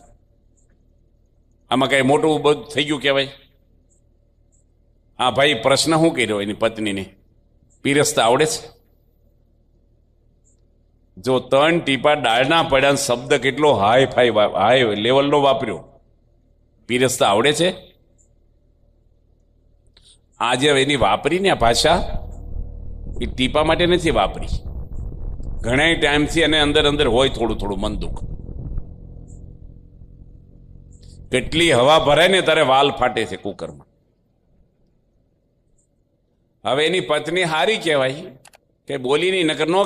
[SPEAKER 1] આમાં કઈ મોટું બધું થઈ ગયું કહેવાય? આ ભાઈ પ્રશ્ન શું કર્યો એની પત્નીને, પીરસતા આવડે છે? જો 3 ટીપા દાળના પડ્યા, શબ્દ કેટલો હાઈ લેવલનો વાપર્યો, પીરસતા આવડે છે? આજે એની વાપરીને આ ભાષા એ ટીપા માટે નથી વાપરી, ઘણા ટાઈમથી અને અંદર હોય થોડું મન દુઃખ. કેટલી હવા ભરાય ને તારે વાલ ફાટે છે કુકરમાં. હવે એની પત્ની હારી કહેવાય કે બોલી નહીં, નકર નો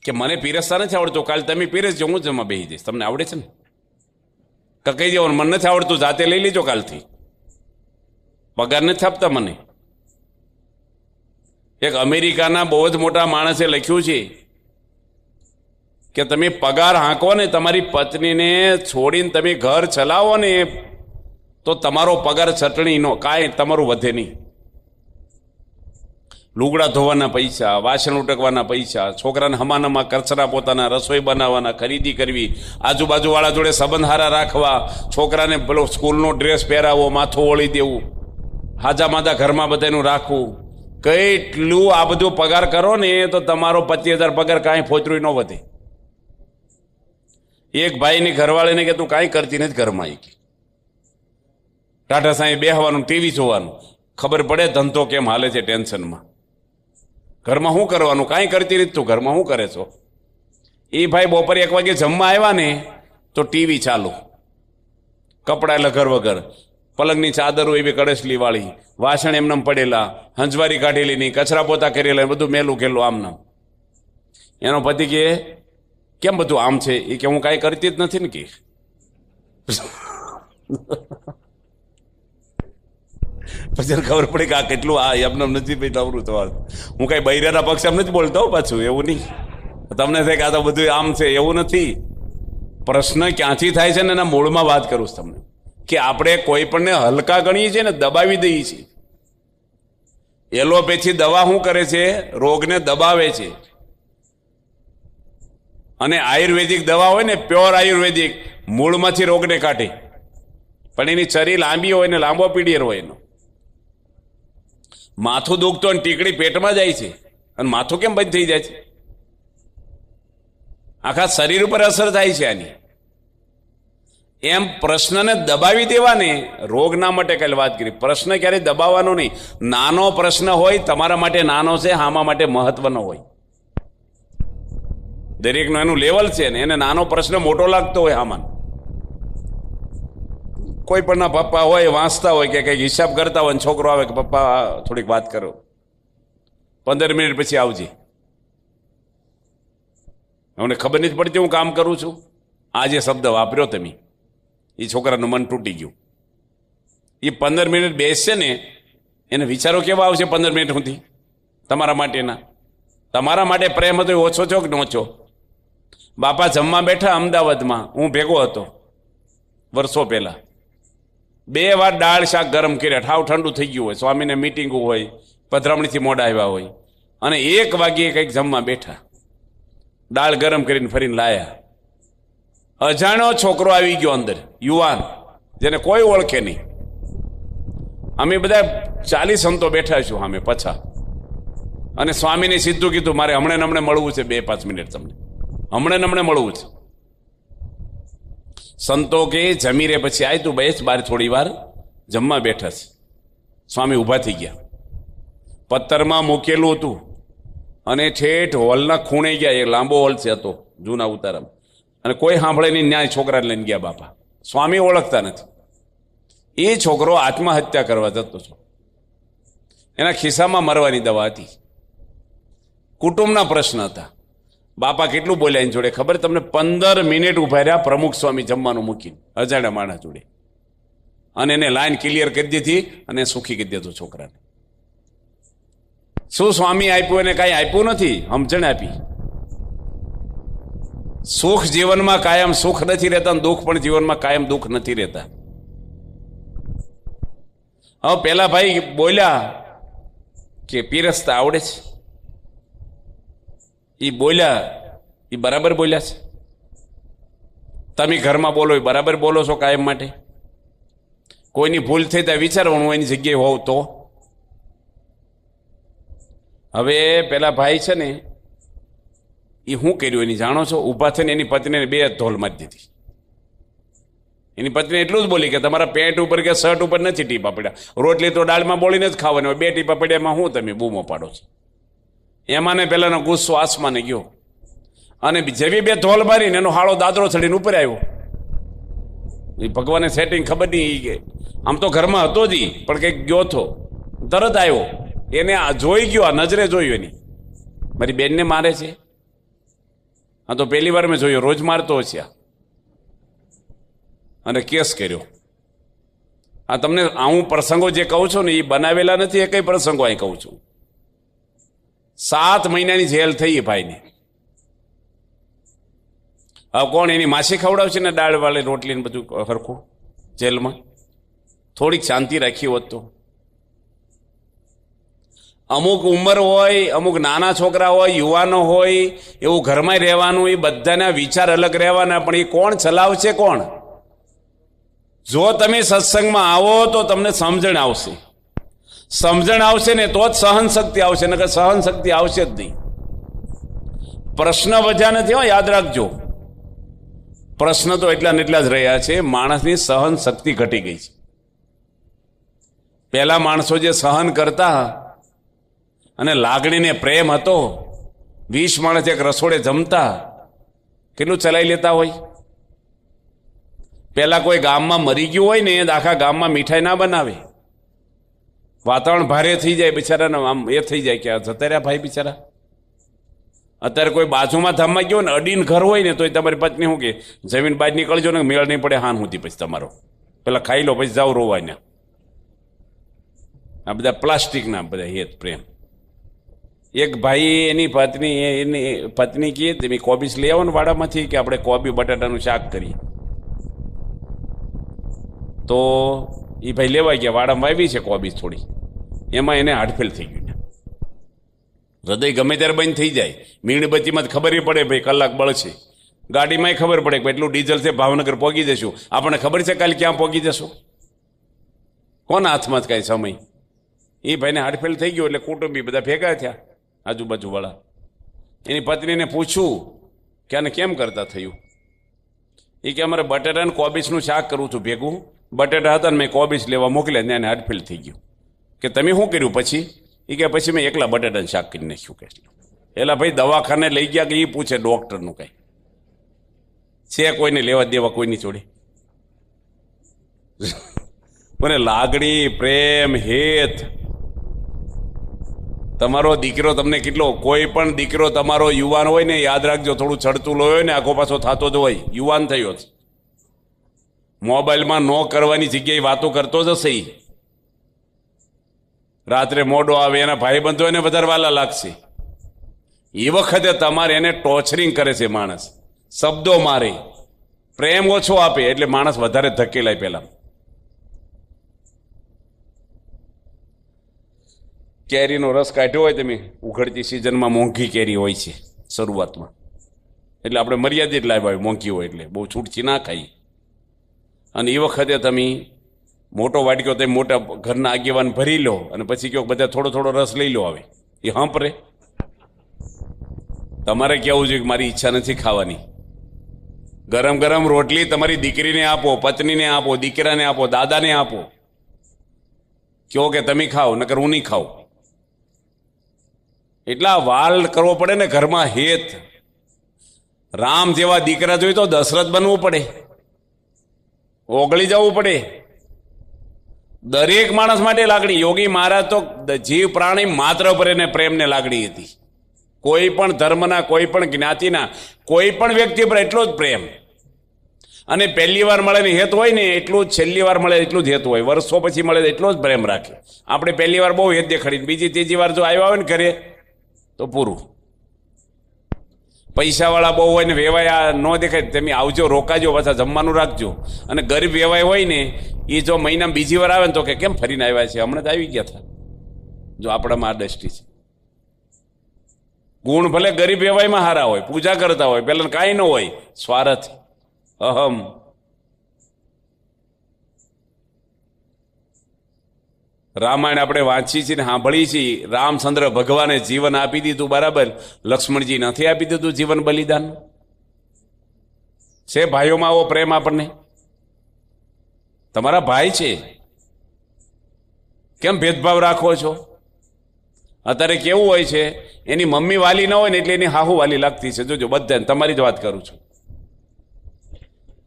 [SPEAKER 1] કે મને પીરસતા નથી આવડતું, કાલે તમે પીરસજો, હું જમવા બેસી જઈશ. તમને આવડે છે ને? કહી દેવાનું મને નથી આવડતું, જાતે લઈ લેજો કાલથી, પગાર નથી આપતા મને. એક અમેરિકાના બહુ જ મોટા માણસે લખ્યું છે કે તમે પગાર હાંકો ને, તમારી પત્નીને છોડીને તમે ઘર ચલાવો ને, તો તમારો પગાર ચટણીનો કાંઈ તમારું વધે નહીં. લુગડા ધોવાના પૈસા, વાસણ ઉટકવાના પૈસા, છોકરાને હમાનામાં કચરા પોતાના, રસોઈ બનાવવાના, ખરીદી કરવી, આજુબાજુવાળા જોડે સંબંધ હારા રાખવા, છોકરાને પેલો સ્કૂલનો ડ્રેસ પહેરાવો, માથું ઓળી દેવું, હાજા માજા ઘરમાં બધાનું રાખવું, કેટલું આ બધું પગાર કરો ને તો તમારો 25,000 પગાર કાંઈ ફોતરું ન વધે. એક ભાઈની ઘરવાળીને કે તું કાંઈ કરતી નથી ઘરમાં, ટાટા સાંઈ બેહવાનું, ટીવી જોવાનું, ખબર પડે ધંધો કેમ હાલે છે ટેન્શનમાં. ઘરમાં શું કરવાનું, કાંઈ કરતી નથી તું, ઘરમાં શું કરે છો? એ ભાઈ બપોરે 1 વાગે જમવા આવ્યા ને તો ટીવી ચાલુ, કપડા લગર વગર, પલંગની ચાદરો એવી કડસલી વાળી, વાસણ એમને પડેલા, હંજવારી કાઢેલી નહીં, કચરા પોતા કરેલા, બધું મેલું ખેલું આમનામ. એનો પતિ કે કેમ બધું આમ છે? એ કે હું કાંઈ કરતી જ નથી ને કે. પછી ખબર પડી કે આ કેટલું આ એમને નથી ભાઈ નવરું થવાનું. હું કાંઈ બૈરાના પક્ષ એમ નથી બોલતો પાછું, એવું નહીં. તમને થાય કે આ તો બધું આમ છે, એવું નથી. પ્રશ્ન ક્યાંથી થાય છે ને એના મૂળમાં વાત કરું છું તમને, કે આપણે કોઈ પણને હલકા ગણીએ છીએ ને દબાવી દઈએ છીએ. એલોપેથી દવા શું કરે છે? રોગને દબાવે છે. અને આયુર્વેદિક દવા હોય ને, પ્યોર આયુર્વેદિક, મૂળમાંથી રોગને કાઢે, પણ એની ચરી લાંબી હોય ને લાંબો પીડિયર હોય એનો. માથું દુખતું અને ટીકડી પેટમાં જાય છે, અને માથું કેમ બંધ થઈ જાય છે? આખા શરીર ઉપર અસર થાય છે આની. એમ પ્રશ્નને દબાવી દેવાને રોગ ના માટે કાલે વાત કરી. પ્રશ્ન ક્યારેય દબાવવાનો નહીં. નાનો પ્રશ્ન હોય તમારા માટે નાનો છે, હામા માટે મહત્વનો હોય. દરેકનું એનું લેવલ છે ને એને નાનો પ્રશ્ન મોટો લાગતો હોય હામાન. કોઈ પણ ના પપ્પા હોય વાંચતા હોય કે કંઈક હિસાબ કરતા હોય, છોકરો આવે કે પપ્પા થોડીક વાત કરો, 15 મિનિટ પછી આવજે. મને ખબર નથી પડતી હું કામ કરું છું. આ જે શબ્દ વાપર્યો તમે, એ છોકરાનું મન તૂટી ગયું. એ 15 મિનિટ બેસશે ને એને વિચારો કેવા આવશે 15 મિનિટ સુધી તમારા માટેના. તમારા માટે પ્રેમ હતો એ ઓછો છો કે નોછો? બાપા જમવા બેઠા અમદાવાદમાં, હું ભેગો હતો વર્ષો પહેલા. 2 વાર દાળ શાક ગરમ કર્યા, ઠાવ ઠંડુ થઈ ગયું હોય, સ્વામીને મિટિંગ હોય, પધરામણીથી મોડા આવ્યા હોય, અને 1 વાગ્યે કંઈક જમવા બેઠા, દાળ ગરમ કરીને ફરીને લાયા. અજાણ્યો છોકરો આવી ગયો અંદર, યુવાન, જેને કોઈ ઓળખે નહીં. અમે બધા 40 સંતો બેઠા છું સામે પછા, અને સ્વામીને સીધું કીધું મારે હમણાં મળવું છે, 2-5 મિનિટ તમને હમણાં મળવું છે. સંતો કે જમી રે પછી આય તું બેસ બાર થોડી વાર, જમવા બેઠા છે. સ્વામી ઊભા થઈ ગયા, પથ્થરમાં મૂકેલું હતું અને ઠેઠ હોલના ખૂણે ગયા. એ લાંબો હોલ છે હતો જૂના ઉતારામાં, અને કોઈ સાંભળે નહીં. ન્યાય છોકરાને લઈને ગયા બાપા. સ્વામી ઓળખતા નથી. એ છોકરો આત્મહત્યા કરવા જતો હતો, એના ખિસ્સામાં મરવાની દવા હતી. કુટુંબના પ્રશ્ન હતા. બાપા કેટલું બોલ્યા એની જોડે ખબર તમને? 15 મિનિટ ઉભા રહ્યા પ્રમુખ સ્વામી જમવાનું મૂકીને અજાણ્યા માણસ જોડે, અને એને લાઈન ક્લિયર કરી દીધી અને સુખી કરી દીધું છોકરાને. શું સ્વામી આપ્યું? એને કાંઈ આપ્યું નથી, સમજણ આપી. સુખ જીવનમાં કાયમ સુખ નથી રહેતા, દુઃખ પણ જીવનમાં કાયમ દુઃખ નથી રહેતા. હવે પેલા ભાઈ બોલ્યા કે પીરસતા આવડે છે. એ બોલ્યા, એ બરાબર બોલ્યા છે. તમે ઘરમાં બોલો એ બરાબર બોલો છો કાયમ માટે? કોઈની ભૂલ થઈ ત્યાં વિચારવાનું એની જગ્યાએ હોવ તો. હવે પેલા ભાઈ છે ને એ શું કર્યું એની જાણો છો? ઊભા થઈને એની પત્નીને 2 ધોલ મારી દીધી. એની પત્ની એટલું જ બોલી કે તમારા પેન્ટ ઉપર કે શર્ટ ઉપર નથી ટીપા પડ્યા, રોટલી તો દાળમાં બોલીને જ ખાવાની હોય, 2 ટીપા પડ્યા એમાં હું તમે બૂમો પાડો છો? એમાંને પેલાનો ગુસ્સો આસમાને ગયો, અને જેવી 2 ધોલ મારીને એનો હાળો દાદરો ચડીને ઉપર આવ્યો. એ ભગવાને સેટિંગ ખબર નહીં, આમ તો ઘરમાં હતો જ પણ કંઈક ગયો હતો, તરત આવ્યો. એને જોઈ ગયો, આ નજરે જોયું એની, મારી બેનને મારે છે. આ તો પહેલી વાર મેં જોયો, રોજ મારતો છે. અને કેસ કર્યો. આ તમને હું પ્રસંગો જે કહું છું ને એ બનાવેલા નથી, એ કઈ પ્રસંગો અહીં કહું છું. 7 મહિનાની જેલ થઈ એ ભાઈને. હવે કોણ એની માસી ખવડાવશે ને દાળ વાળી રોટલી ને બધું હરખું જેલમાં? થોડીક શાંતિ રાખી હોત તો. અમુક ઉંમર હોય, અમુક નાના છોકરા હોય, યુવાનો હોય, એવું ઘરમાં રહેવાનું, એ બધાના વિચાર અલગ રહેવાના, પણ એ કોણ ચલાવશે? કોણ? જો તમે સત્સંગમાં આવો તો તમને સમજણ આવશે. સમજણ આવશે ને તો જ સહન શક્તિ આવશે, નકર સહન શક્તિ આવશે જ નહીં. પ્રશ્ન વધ્યા નથી હો, યાદ રાખજો. પ્રશ્ન તો એટલા ને એટલા જ રહ્યા છે. માણસની સહન શક્તિ ઘટી ગઈ છે. પહેલા માણસો જે સહન કરતા અને લાગણીને પ્રેમ હતો, 20 માણસ એક રસોડે જમતા, કેટલું ચલાવી લેતા હોય. પેલા કોઈ ગામમાં મરી ગયું હોય ને આખા ગામમાં મીઠાઈ ના બનાવે, વાતાવરણ ભારે થઈ જાય, બિચારાને આમ એ થઈ જાય કે જતા રહ્યા ભાઈ બિચારા. અત્યારે કોઈ બાજુમાં ધામમાં ગયો ને અડીને ઘર હોય ને તો તમારી પત્ની શું કે જમીન બહાર નીકળજો ને, મેળ નહીં પડે હાન સુધી પછી તમારો, પેલા ખાઈ લો પછી જાઓ રોવાના. આ બધા પ્લાસ્ટિકના બધા હેત પ્રેમ. એક ભાઈ એની પત્ની કહે તમે કોબીસ લઈ આવો ને વાડામાંથી, કે આપણે કોબી બટાટાનું શાક કરીએ. તો એ ભાઈ લેવા ગયા, વાડામાં વાવી છે કોબીજ થોડી, એમાં એને હાડફેલ થઈ ગયું. હૃદય ગમે ત્યારે બંધ થઈ જાય. મીણબત્તીમાં જ ખબર પડે ભાઈ કલાક બળશે, ગાડીમાં ખબર પડે કે એટલું ડીઝલ છે ભાવનગર પહોંચી જશું. આપણને ખબર છે કાલે ક્યાં પહોંચી જશું? કોના હાથમાં જ કાંઈ સમય? એ ભાઈને હાડફેલ થઈ ગયો એટલે કુટુંબી બધા ભેગા થયા આજુબાજુવાળા. એની પત્નીને પૂછ્યું કે આને કેમ કરતા થયું? એ કે અમારે બટેટા અને કોબીજનું શાક કરવું છું ભેગું. બટેટા હતા ને મેં કોબીજ લેવા મોકલ્યા, ત્યાં હાર્ટફેલ થઈ ગયું. કે તમે શું કર્યું પછી? એ કે પછી મેં એકલા બટેટાનું શાક કરી નાખ્યું. કે એલા ભાઈ દવાખાને લઈ ગયા કે એ પૂછે ડોક્ટરનું કઈ છે? કોઈને લેવા દેવા કોઈની જોડે? મને લાગણી, પ્રેમ, હેત. તમારો દીકરો તમને કેટલો, કોઈ પણ દીકરો તમારો યુવાન હોય ને, યાદ રાખજો, થોડું ચડતું લોયો ને આખો પાછો થતો જ હોય. યુવાન થયો જ મોબાઈલમાં ન કરવાની જગ્યાએ વાતો કરતો જ હશે. રાત્રે મોડો આવે, એના ભાઈબંધો એને વધારે વાલા લાગશે. એ વખતે તમારે એને ટોર્ચરિંગ કરે છે માણસ, શબ્દો મારે, પ્રેમ ઓછો આપે એટલે માણસ વધારે ધકેલાય. પેલા કેરીનો રસ કાઢ્યો હોય તમે, ઉઘડતી સિઝનમાં મોંઘી કેરી હોય છે શરૂઆતમાં, એટલે આપણે મર્યાદિત લાવ્યા હોય, મોંઘી હોય એટલે બહુ છૂટછી ના ખાઈ. અને એ વખતે તમે મોટો વાટક્યો તમે મોટા ઘરના આગેવાન ભરી લો અને પછી કહો બધા થોડો થોડો રસ લઈ લો. આવે એ હંપરે. તમારે કહેવું જોઈએ કે મારી ઈચ્છા નથી ખાવાની. ગરમ ગરમ રોટલી તમારી દીકરીને આપો, પત્નીને આપો, દીકરાને આપો, દાદાને આપો. કહો કે તમે ખાઓ, નકર હું નહીં ખાઉં. એટલા વાલ કરવો પડે ને ઘરમાં, હેત. રામ જેવા દીકરા જોઈ તો દશરથ બનવું પડે, ઓગળી જવું પડે. દરેક માણસ માટે લાગણી. યોગી મહારાજ તો જીવ પ્રાણી માત્ર પર એને પ્રેમને લાગણી હતી. કોઈ પણ ધર્મના, કોઈ પણ જ્ઞાતિના, કોઈ પણ વ્યક્તિ પર એટલો જ પ્રેમ. અને પહેલી વાર મળે ને હેત હોય ને એટલું જ, છેલ્લી વાર મળે એટલું જ હેત હોય. વર્ષો પછી મળે એટલો જ પ્રેમ રાખે. આપણે પહેલી વાર બહુ હેત દેખાડી, બીજી ત્રીજી વાર જો આવ્યા હોય ને ઘરે તો પૂરું. પૈસાવાળા બહુ હોય ને વેવાય ન દેખાય, તમે આવજો, રોકાજો, પાછા જમવાનું રાખજો. અને ગરીબ વેવાય હોય ને એ જો મહિનામાં બીજી વાર આવે ને તો કે કેમ ફરીને આવ્યા છે, હમણાં તો આવી ગયા હતા. જો આપણામાં આ દ્રષ્ટિ છે. ગુણ ભલે ગરીબ વેવાયમાં હારા હોય, પૂજા કરતા હોય, પેલા કાંઈ ન હોય, સ્વાર્થ, અહમ. રામાયણ આપણે વાંચી છીએ ને સાંભળી છીએ. રામચંદ્ર ભગવાને જીવન આપી દીધું, બરાબર. લક્ષ્મણજી નથી આપી દીધું જીવન બલિદાન? છે ભાઈઓમાં આવો પ્રેમ આપણને? તમારા ભાઈ છે, કેમ ભેદભાવ રાખો છો? અત્યારે કેવું હોય છે, એની મમ્મી વાલી ન હોય ને એટલે એની હાહુ વાલી લાગતી છે. જોજો બધાને, તમારી જ વાત કરું છું.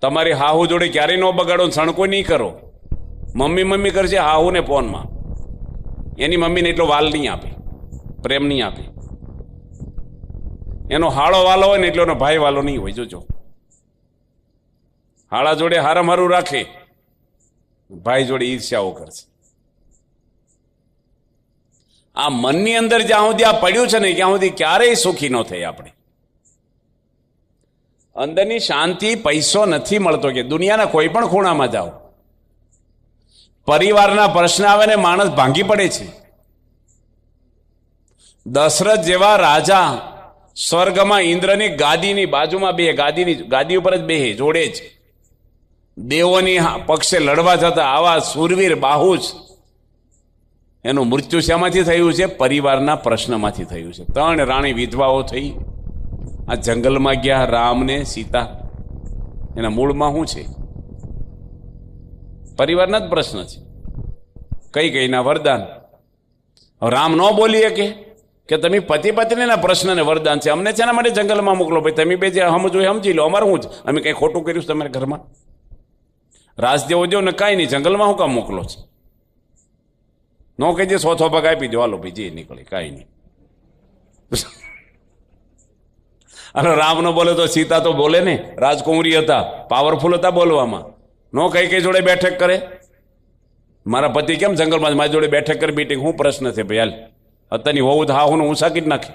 [SPEAKER 1] તમારી હાહુ જોડે ક્યારેય ન બગાડો, સણકો નહીં કરો. મમ્મી મમ્મી કરશે હાહુને ફોનમાં, એની મમ્મીને એટલો વાલ નહીં આપે, પ્રેમ નહીં આપે. એનો હાળો વાલો હોય ને એટલો એનો ભાઈ વાલો નહીં હોય. જોજો, હાળા જોડે હારામ હારું રાખે, ભાઈ જોડે ઈર્ષ્યાઓ કરશે. આ મનની અંદર જ્યાં સુધી આ પડ્યું છે ને ત્યાં સુધી ક્યારેય સુખી ન થાય. આપણે અંદરની શાંતિ પૈસો નથી મળતો. કે દુનિયાના કોઈ પણ ખૂણામાં જાઓ, પરિવારના પ્રશ્ન આવે ને માણસ ભાંગી પડે છે. દશરથ જેવા રાજા સ્વર્ગમાં ઇન્દ્રની ગાદીની બાજુમાં બે, ગાદી ઉપર જ બેહે, જોડે જ. દેવોની પક્ષે લડવા જતા આવા સુરવીર બાહુજ, એનું મૃત્યુ શામાંથી થયું છે? પરિવારના પ્રશ્નમાંથી થયું છે. 3 રાણી વિધવાઓ થઈ, આ જંગલમાં ગયા. રામને સીતા, એના મૂળમાં શું છે? પરિવારના જ પ્રશ્ન છે. કઈ ના વરદાન. રામ ન બોલીએ કે તમે પતિ પત્નીના પ્રશ્નને વરદાન છે, અમને શેના માટે જંગલમાં મોકલો? ભાઈ તમે બે જે સમજો સમજી લો, અમારે શું જ, અમે કઈ ખોટું કર્યું છે તમારા ઘરમાં? રાસ જેવો જો ને કાંઈ નહીં, જંગલમાં શું કામ મોકલો છે? ન કહીજે 100 ભાગ આપી દો, હાલો ભાઈ જે નીકળે, કાંઈ નહીં. અને રામ ન બોલે તો સીતા તો બોલે ને, રાજકુંવરી હતા, પાવરફુલ હતા બોલવામાં. નો કઈ જોડે બેઠક કરે? મારા પતિ કેમ જંગલમાં મારી જોડે બેઠક કરી મીટિંગ? શું પ્રશ્ન છે ભાઈ? હાલ અત્યારની હોવું તો હા હું ઊંસાકી જ નાખે.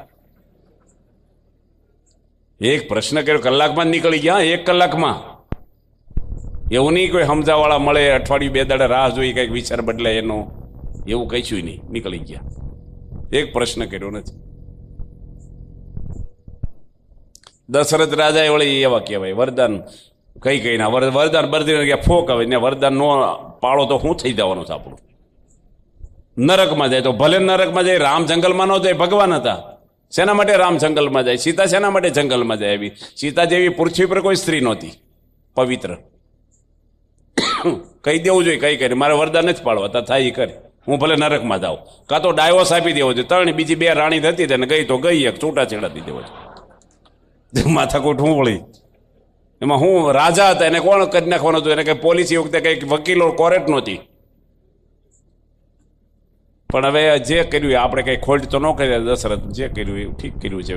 [SPEAKER 1] એક પ્રશ્ન કર્યો, કલાકમાં જ નીકળી ગયા. 1 કલાકમાં. એવું નહીં કોઈ સમજાવાળા મળે, અઠવાડિયું 2 દાડા રાહ જોઈ, કંઈક વિચાર બદલાય એનો, એવું કહીશું નહીં. નીકળી ગયા. એક પ્રશ્ન કર્યો નથી. દશરથ રાજા વળી એવા કહેવાય, વરદાન કઈ ના વરદાન બરદી ફોક આવે ને, વરદાન નો પાળો તો શું થઈ જવાનું છે આપણું? નરકમાં જાય તો ભલે નરકમાં જાય. રામ જંગલમાં ન જાય, ભગવાન હતા. શેના માટે રામ જંગલમાં જાય? સીતા શેના માટે જંગલમાં જાય? આવી સીતા જેવી પૃથ્વી પર કોઈ સ્ત્રી નહોતી. પવિત્ર. કહી દેવું જોઈએ, કઈ કરી મારે વરદાન નથી પાડવા, તા થાય એ કરે, હું ભલે નરકમાં જાઉં. કાં તો ડાયવોર્સ આપી દેવો જોઈએ. ત્રણ બીજી 2 રાણી થતી તેને ગઈ તો ગઈ, એક છૂટાછેડા દી દેવો જોઈએ. માથાકૂટ હું વળી એમાં હું રાજા હતા, એને કોણ કરી નાખવાનું હતું? એને કઈ પોલિસી વખતે કઈ વકીલો કોરેટ નહોતી. પણ હવે જે કર્યું આપણે કઈ ખોટ તો ન કરી. દશરથ જે કર્યું એ ઠીક કર્યું છે.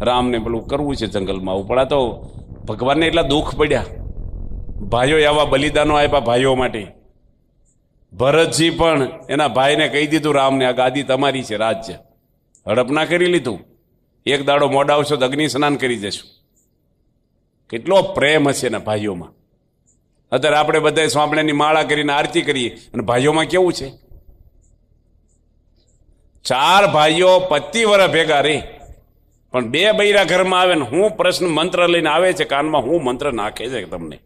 [SPEAKER 1] રામને પેલું કરવું છે જંગલમાં આવું, પણ આ તો ભગવાનને એટલા દુઃખ પડ્યા. ભાઈઓ આવા બલિદાનો આપ્યા ભાઈઓ માટે. ભરતજી પણ એના ભાઈને કહી દીધું રામને, આ ગાદી તમારી છે, રાજ્ય હડપ ના કરી લીધું. એક દાડો મોડા આવશો તો અગ્નિ સ્નાન કરી જશું. કેટલો પ્રેમ હશે એના ભાઈઓમાં. અત્યારે આપણે બધા સ્વામિનારાયણની માળા કરીને આરતી કરીએ અને ભાઈઓમાં કેવું છે? 4 ભાઈઓ 25 વર્ષ ભેગા રે, પણ 2 બૈરા ઘરમાં આવે ને હું પ્રશ્ન મંત્ર લઈને આવે છે કાનમાં, હું મંત્ર નાખે છે તમને.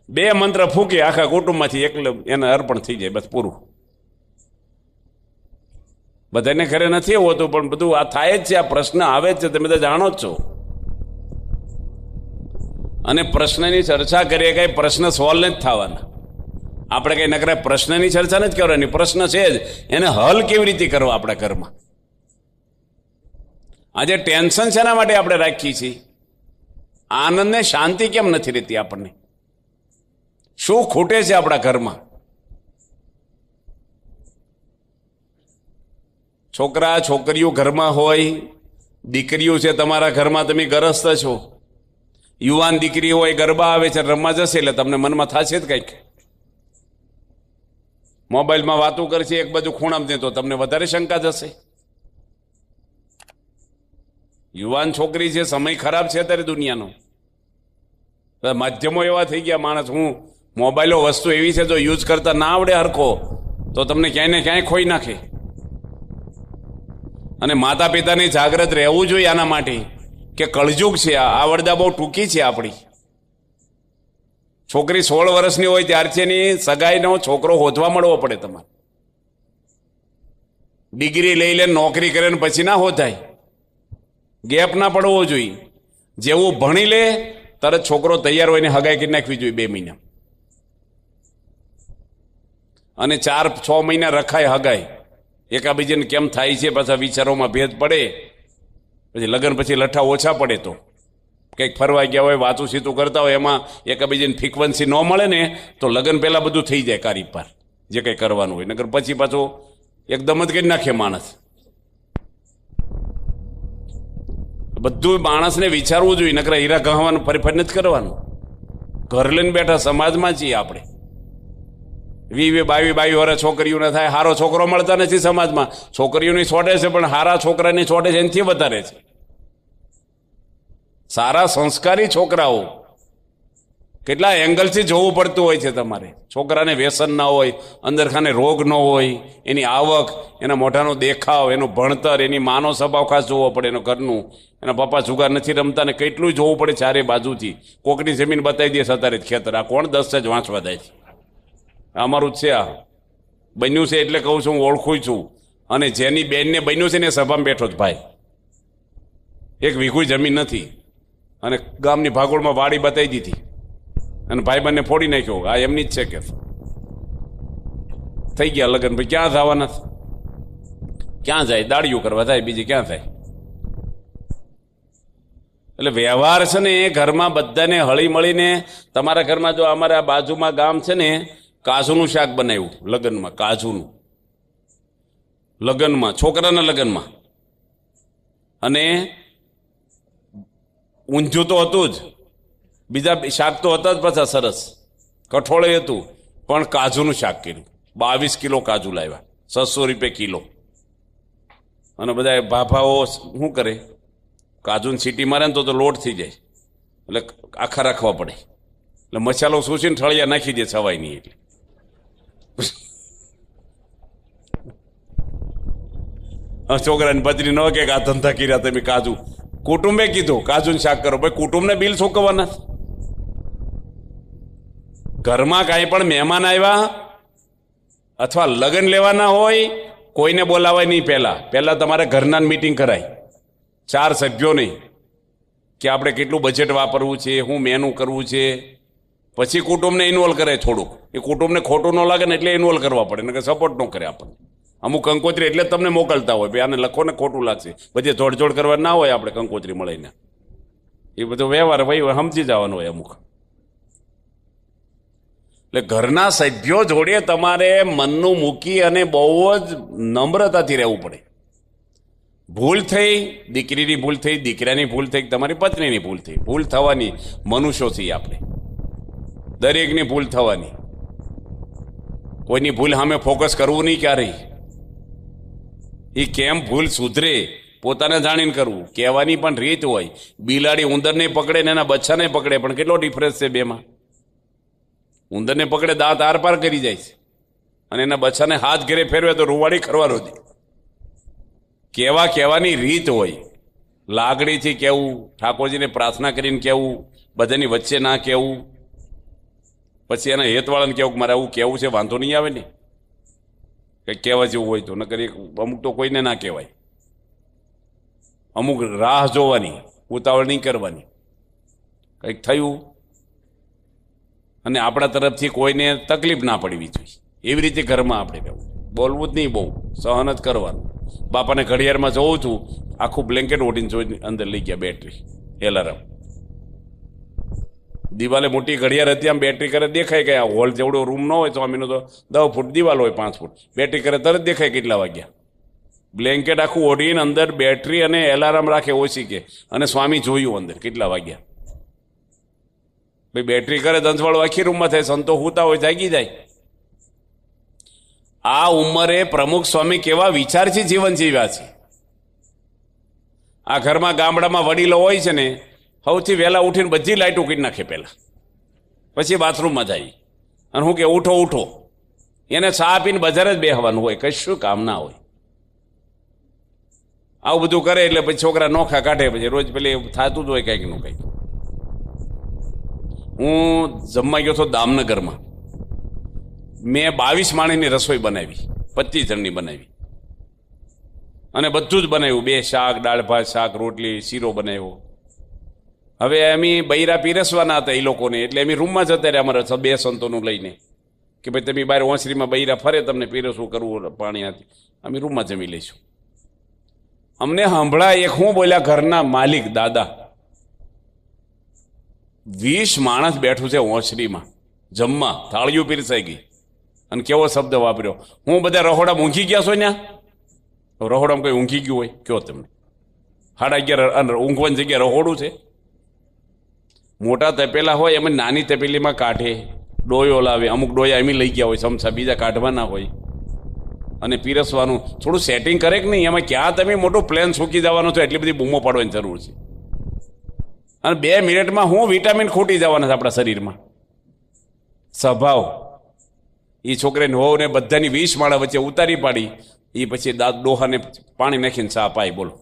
[SPEAKER 1] 2 મંત્ર ફૂંકી આખા કુટુંબમાંથી એકલે એને અર્પણ થઈ જાય, બસ પૂરું. બધાને ઘરે નથી એવું હોતું, પણ બધું આ થાય જ છે. આ પ્રશ્ન આવે જ છે, તમે બધા જાણો જ છો. અને પ્રશ્નની ચર્ચા કરીએ, કઈ પ્રશ્ન સોલ્વ નથી થવાના. આપણે કઈ નકરા પ્રશ્નની ચર્ચા નથી કરવાની, પ્રશ્ન છે જ એને હલ કેવી રીતે કરવો આપણા ઘરમાં. આજે ટેન્શન શેના માટે આપણે રાખીએ છીએ? આનંદ ને શાંતિ કેમ નથી રહેતી આપણને? શું ખૂટે છે આપણા ઘરમાં? છોકરા છોકરીઓ ઘરમાં હોય, દીકરીઓ છે તમારા ઘરમાં, તમે ગરસ્ત છો. યુવાન દીકરી હોય, ગરબા આવે છે, રમવા જશે એટલે તમને મનમાં થશે જ કંઈક. મોબાઈલમાં વાતો કરશે એક બાજુ ખૂણામાં, તો તમને વધારે શંકા જશે. યુવાન છોકરી છે, સમય ખરાબ છે અત્યારે દુનિયાનો. માધ્યમો એવા થઈ ગયા, માણસ હું મોબાઈલો વસ્તુ એવી છે જો યુઝ કરતા ના આવડે હરખો તો તમને ક્યાંય ને ક્યાંય ખોઈ નાખે. અને માતા પિતાને જાગ્રત રહેવું જોઈએ આના માટે કે કળજુગ છે, આ વરદા બહુ ટૂંકી છે આપણી. છોકરી 16 વર્ષની હોય ત્યારથી એની સગાઈનો છોકરો હોધવા મળવો પડે તમારે. ડિગ્રી લઈ લે, નોકરી કરે ને પછી ના હોધાય. ગેપ ના પડવો જોઈએ. જેવું ભણી લે તરત છોકરો તૈયાર હોય ને હગાઈ કરી નાખવી જોઈએ 2 મહિના. અને 4-6 મહિના રખાય હગાઈ. એકાબીજાને કેમ થાય છે પાછા વિચારોમાં ભેદ પડે, પછી લગ્ન પછી લઠ્ઠા ઓછા પડે તો કંઈક ફરવા ગયા હોય, વાતું સીતું કરતા હોય, એમાં એકાબીજાની ફ્રીક્વન્સી ન મળે ને તો લગ્ન પહેલાં બધું થઈ જાય કારી પાર, જે કંઈ કરવાનું હોય. નકર પછી પાછું એકદમ જ કરી નાખે માણસ. બધું માણસને વિચારવું જોઈએ, નકર હીરા ગહવાનું ફરી નથી કરવાનું. ઘર લઈને બેઠા સમાજમાં છીએ આપણે. 22 વર્ષ છોકરીઓને થાય, સારો છોકરો મળતા નથી સમાજમાં. છોકરીઓની છોટે છે પણ સારા છોકરાની છોટે છે એનાથી વધારે છે. સારા સંસ્કારી છોકરાઓ કેટલા એંગલથી જોવું પડતું હોય છે તમારે. છોકરાને વ્યસન ના હોય, અંદરખાને રોગ ન હોય, એની આવક, એના મોઢાનો દેખાવ, એનું ભણતર, એની માનો સ્વભાવ ખાસ જોવો પડે, એનું ઘરનું, એના પપ્પા જુગાર નથી રમતા ને કેટલું જોવું પડે ચારે બાજુથી. કોકની જમીન બતાવી દે સતારે ખેતર, આ કોણ 10 જ વાંચવા જાય છે? અમારું જ છે, આ બન્યું છે એટલે કહું છું, હું ઓળખું છું. અને જેની બેનને બન્યું છે ને સભામાં બેઠો જ ભાઈ, 1 વીઘું જમીન નથી અને ગામની ભાગોળમાં વાડી બતાવી દીધી અને ભાઈ બંને ફોડી નાખ્યો. આ એમની જ છે કે થઈ ગયા લગ્ન, ભાઈ ક્યાં જવાના? ક્યાં જાય? દાડિયું કરવા જાય, બીજી ક્યાં જાય? એટલે વ્યવહાર છે ને એ ઘરમાં બધાને હળી મળીને. તમારા ઘરમાં જો અમારા બાજુમાં ગામ છે ને, કાજુનું શાક બનાવ્યું લગ્નમાં, કાજુનું લગ્નમાં, છોકરાના લગ્નમાં. અને ઊંધિયું તો હતું જ, બીજા શાક તો હતા જ પાછા સરસ, કઠોળે હતું, પણ કાજુનું શાક કર્યું. 22 કિલો કાજુ લાવ્યા, 600 રૂપિયા કિલો. અને બધા ભાભાઓ શું કરે, કાજુની સીટી મારે ને તો લોટ થઈ જાય, એટલે આખા રાખવા પડે. એટલે મસાલો સૂસીને ઠળિયા નાખી દે, છવાય નહીં. એટલે છોકરાની પત્ની ન કે આ ધંધા કર્યા તમે કાજુ. કુટુંબે કીધું કાજુનું શાક કરો. ભાઈ કુટુંબને બિલ ચૂકવવાના. ઘરમાં કાંઈ પણ મહેમાન આવ્યા અથવા લગ્ન લેવાના હોય, કોઈને બોલાવાય નહીં. પહેલા તમારે ઘરના મીટિંગ કરાય, 4 સભ્યો નહીં. કે આપણે કેટલું બજેટ વાપરવું છે, શું મેનુ કરવું છે. પછી કુટુંબને ઇન્વોલ્વ કરે થોડુંક. એ કુટુંબને ખોટું ન લાગે ને એટલે ઇન્વોલ્વ કરવા પડે ને કે સપોર્ટ ન કરે આપણને. અમુક કંકોત્રી એટલે જ તમને મોકલતા હોય ભાઈ આને લખો ને ખોટું લાગશે. બધી જોડ કરવા ના હોય આપણે કંકોત્રી મળીને. એ બધો વ્યવહાર ભાઈ સમજી જવાનો હોય અમુક. એટલે ઘરના સભ્યો જોડે તમારે મનનું મૂકી અને બહુ જ નમ્રતાથી રહેવું પડે. ભૂલ થઈ, દીકરીની ભૂલ થઈ, દીકરાની ભૂલ થઈ, તમારી પત્નીની ભૂલ થઈ. ભૂલ થવાની, મનુષ્યો છીએ આપણે. દરેકની ભૂલ થવાની. કોઈની ભૂલ સામે ફોકસ કરવું નહીં ક્યારેય. એ કેમ ભૂલ સુધરે પોતાને જાણીને કરવું. કહેવાની પણ રીત હોય. બિલાડી ઉંદરને પકડે ને એના બચ્ચાને પકડે, પણ કેટલો ડિફરન્સ છે બેમાં. ઉંદરને પકડે દાંત આર પાર કરી જાય છે, અને એના બચ્ચાને હાથ ઘેરે ફેરવે તો રૂવાડી ખરવાનો દે. કહેવાની રીત હોય. લાગણીથી કહેવું, ઠાકોરજીને પ્રાર્થના કરીને કહેવું, બધાની વચ્ચે ના કહેવું. પછી એના હેતવાળાને કહેવું કે મારે આવું કહેવું છે, વાંધો નહીં આવે ને કંઈક કહેવા જેવું હોય તો. નકર અમુક તો કોઈને ના કહેવાય. અમુક રાહ જોવાની, ઉતાવળ નહીં કરવાની. કંઈક થયું અને આપણા તરફથી કોઈને તકલીફ ના પડવી જોઈએ એવી રીતે ઘરમાં આપણે રહેવું. બોલવું જ નહીં બહુ, સહન જ કરવાનું. બાપાને ઘડિયાળમાં જોઉં છું, આખું બ્લેન્કેટ ઓઢીને જોઈને અંદર લઈ ગયા બેટરી, એલાર્મ. દિવાલે મોટી ઘડિયાળ હતી, આમ બેટરી કરે દેખાય કે આ હોલ જેવડો રૂમ ન હોય સ્વામીનો તો 10 ફૂટ દિવાલ હોય, 5 ફૂટ બેટરી કરે તરત દેખાય કેટલા વાગ્યા. બ્લેન્કેટ આખું ઓઢીને અંદર બેટરી અને એલાર્મ રાખે ઓછી કે, અને સ્વામી જોયું અંદર કેટલા વાગ્યા. ભાઈ બેટરી કરે દંશવાળો આખી રૂમમાં થાય, સંતો હુતા હોય જાગી જાય. આ ઉંમરે પ્રમુખ સ્વામી કેવા વિચારથી જીવન જીવ્યા છે. આ ઘરમાં ગામડામાં વડીલો હોય છે ને, સૌથી વહેલા ઉઠીને બધી લાઈટ ઉકળી નાખે પહેલા, પછી બાથરૂમમાં જાય અને હું કે ઉઠો ઉઠો. એને ચા આપીને બજાર જ બેહવાનું હોય, કશું કામ ના હોય. આવું બધું કરે એટલે પછી છોકરા નોખા કાઢે, પછી રોજ પેલી થતું જ હોય કંઈક નું કંઈક. હું જમવા ગયો હતો દામનગરમાં, મેં 22 માણસની રસોઈ બનાવી, 25 જણની બનાવી, અને બધું જ બનાવ્યું. 2 શાક, દાળ ભાત, શાક, રોટલી, શીરો બનાવ્યો. હવે અમે બૈરા પીરસવાના હતા એ લોકોને, એટલે અમે રૂમમાં જતા રહ્યા અમારા 2 સંતોનું લઈને કે ભાઈ તમે બહાર ઓસરીમાં બૈરા ફરે, તમને પીરસવું કરવું પાણી હાથી, અમે રૂમમાં જમી લઈશું. અમને સાંભળા એક હું બોલ્યા, ઘરના માલિક દાદા, 20 માણસ બેઠું છે ઓસરીમાં જમવા, થાળીઓ પીરસાઈ ગઈ, અને કેવો શબ્દ વાપર્યો, હું બધા રહોડામાં ઊંઘી ગયા છો ને. રહોડામાં કોઈ ઊંઘી ગયું હોય કયો તમને? 11:30 ઊંઘવાની જગ્યા રહોડું છે. મોટા તપેલા હોય એમાં નાની તપેલીમાં કાઢે, ડોયો લાવે. અમુક ડોયા એમ લઈ ગયા હોય ચમચા, બીજા કાઢવાના હોય, અને પીરસવાનું થોડું સેટિંગ કરે કે નહીં. એમાં ક્યાં તમે મોટું પ્લેન સૂકી જવાનું છો, એટલી બધી બૂમો પાડવાની જરૂર છે. અને 2 મિનિટમાં હું વિટામિન ખૂટી જવાના છે આપણા શરીરમાં. સ્વભાવ એ છોકરાને હોવ ને બધાની 20 માળા વચ્ચે ઉતારી પાડી, એ પછી ડોહાને પાણી નાખીને ચા પાય. બોલો,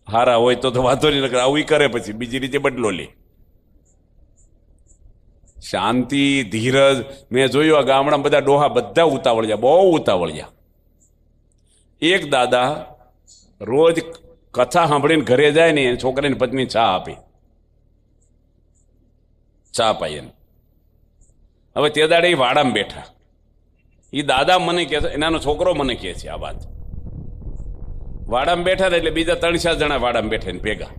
[SPEAKER 1] હારા હોય તો વાંધો નહીં, નકર આવું કરે પછી બીજી રીતે બદલો લે. શાંતિ, ધીરજ. મેં જોયું આ ગામડામાં બધા ડોહા બધા ઉતાવળ્યા, બહુ ઉતાવળ્યા. એક દાદા રોજ કથા સાંભળીને ઘરે જાય ને, છોકરાની પત્ની ચા આપે, ચા પાય એને. હવે તે દાડે એ વાડામાં બેઠા, એ દાદા મને કહે છે, એનાનો છોકરો મને કહે છે આ વાત. વાડામાં બેઠા હતા એટલે બીજા 3-4 જણા વાડામાં બેઠા ને ભેગા.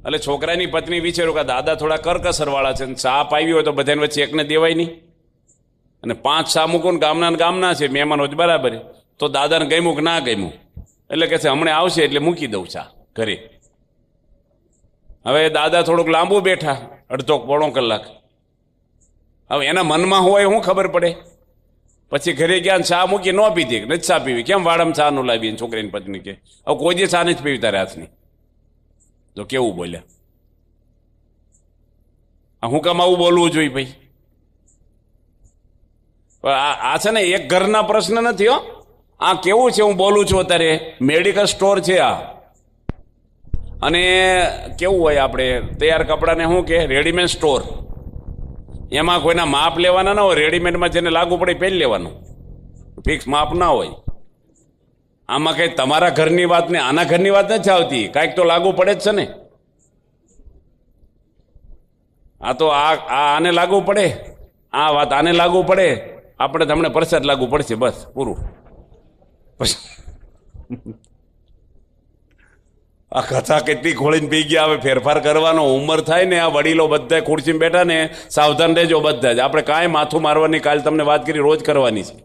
[SPEAKER 1] એટલે છોકરાની પત્ની વિચાર્યું કે દાદા થોડા કરકસર વાળા છે, ચા પાવી હોય તો બધાને વચ્ચે એકને દેવાય નહીં, અને 5 ચા મૂકો ને ગામના છે, મહેમાનો જ બરાબર. તો દાદાને ગમ્યું કે ના ગમ્યું, એટલે કે છે હમણાં આવશે એટલે મૂકી દઉં ચા ઘરે. હવે દાદા થોડુંક લાંબુ બેઠા, 1/2-પોણો કલાક. હવે એના મનમાં હોય શું ખબર પડે. પછી ઘરે ગયા, ચા મૂકી ન પીધી, નથી ચા પીવી, કેમ વાડામાં ચા ન લાવી? છોકરીની પત્ની કે હવે કોઈ જે ચા નથી પીવી તારે હાથની. તો કેવું બોલ્યા, હું કામ આવું બોલવું જોઈએ ભાઈ? આ છે ને એક ઘરના પ્રશ્ન નથી હો. આ કેવું છે, હું બોલું છું અત્યારે મેડિકલ સ્ટોર છે આ. અને કેવું હોય આપણે તૈયાર કપડાને શું કે રેડીમેડ સ્ટોર. એમાં કોઈના માપ લેવાના ના હોય, રેડીમેડમાં જેને લાગુ પડે પહેરી લેવાનું, ફિક્સ માપ ના હોય. આમાં કઈ તમારા ઘરની વાત ને આના ઘરની વાત નથી આવતી, કાંઈક તો લાગુ પડે જ છે ને. આ તો આને લાગુ પડે, આ વાત આને લાગુ પડે, આપણે તમને પ્રસાદ લાગુ પડશે, બસ પૂરું. આ કથા કેટલી ખોળીને પી ગયા. હવે ફેરફાર કરવાનો ઉંમર થાય ને, આ વડીલો બધા ખુરશીમાં બેઠા ને, સાવધાન રહેજો બધા જ. આપણે કાંઈ માથું મારવાની, કાલ તમને વાત કરી, રોજ કરવાની છે.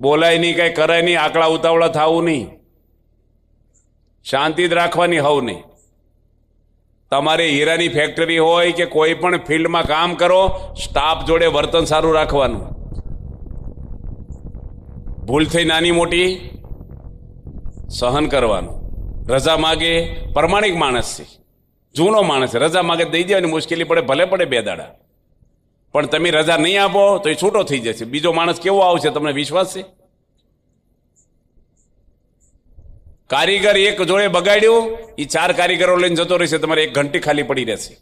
[SPEAKER 1] બોલાય નહીં, કઈ કરાય નહીં, આકડા ઉતાવળા થવું નહીં, શાંતિ જ રાખવાની. હવ નહીં. તમારે હીરાની ફેક્ટરી હોય કે કોઈ પણ ફિલ્ડમાં કામ કરો, સ્ટાફ જોડે વર્તન સારું રાખવાનું. ભૂલ થઈ નાની મોટી સહન કરવાનું. રજા માગે, પ્રમાણિક માણસ છે, જૂનો માણસ છે, રજા માગે દઈ દેવાની. મુશ્કેલી પડે ભલે પડે 2 દાડા, પણ તમે રજા નહીં આપો તો એ છૂટો થઈ જશે. બીજો માણસ કેવો આવશે, તમને વિશ્વાસ છે? કારીગર એક જોડે બગાડ્યું, એ 4 કારીગરો લઈને જતો રહેશે, તમારે 1 ઘંટી ખાલી પડી રહેશે.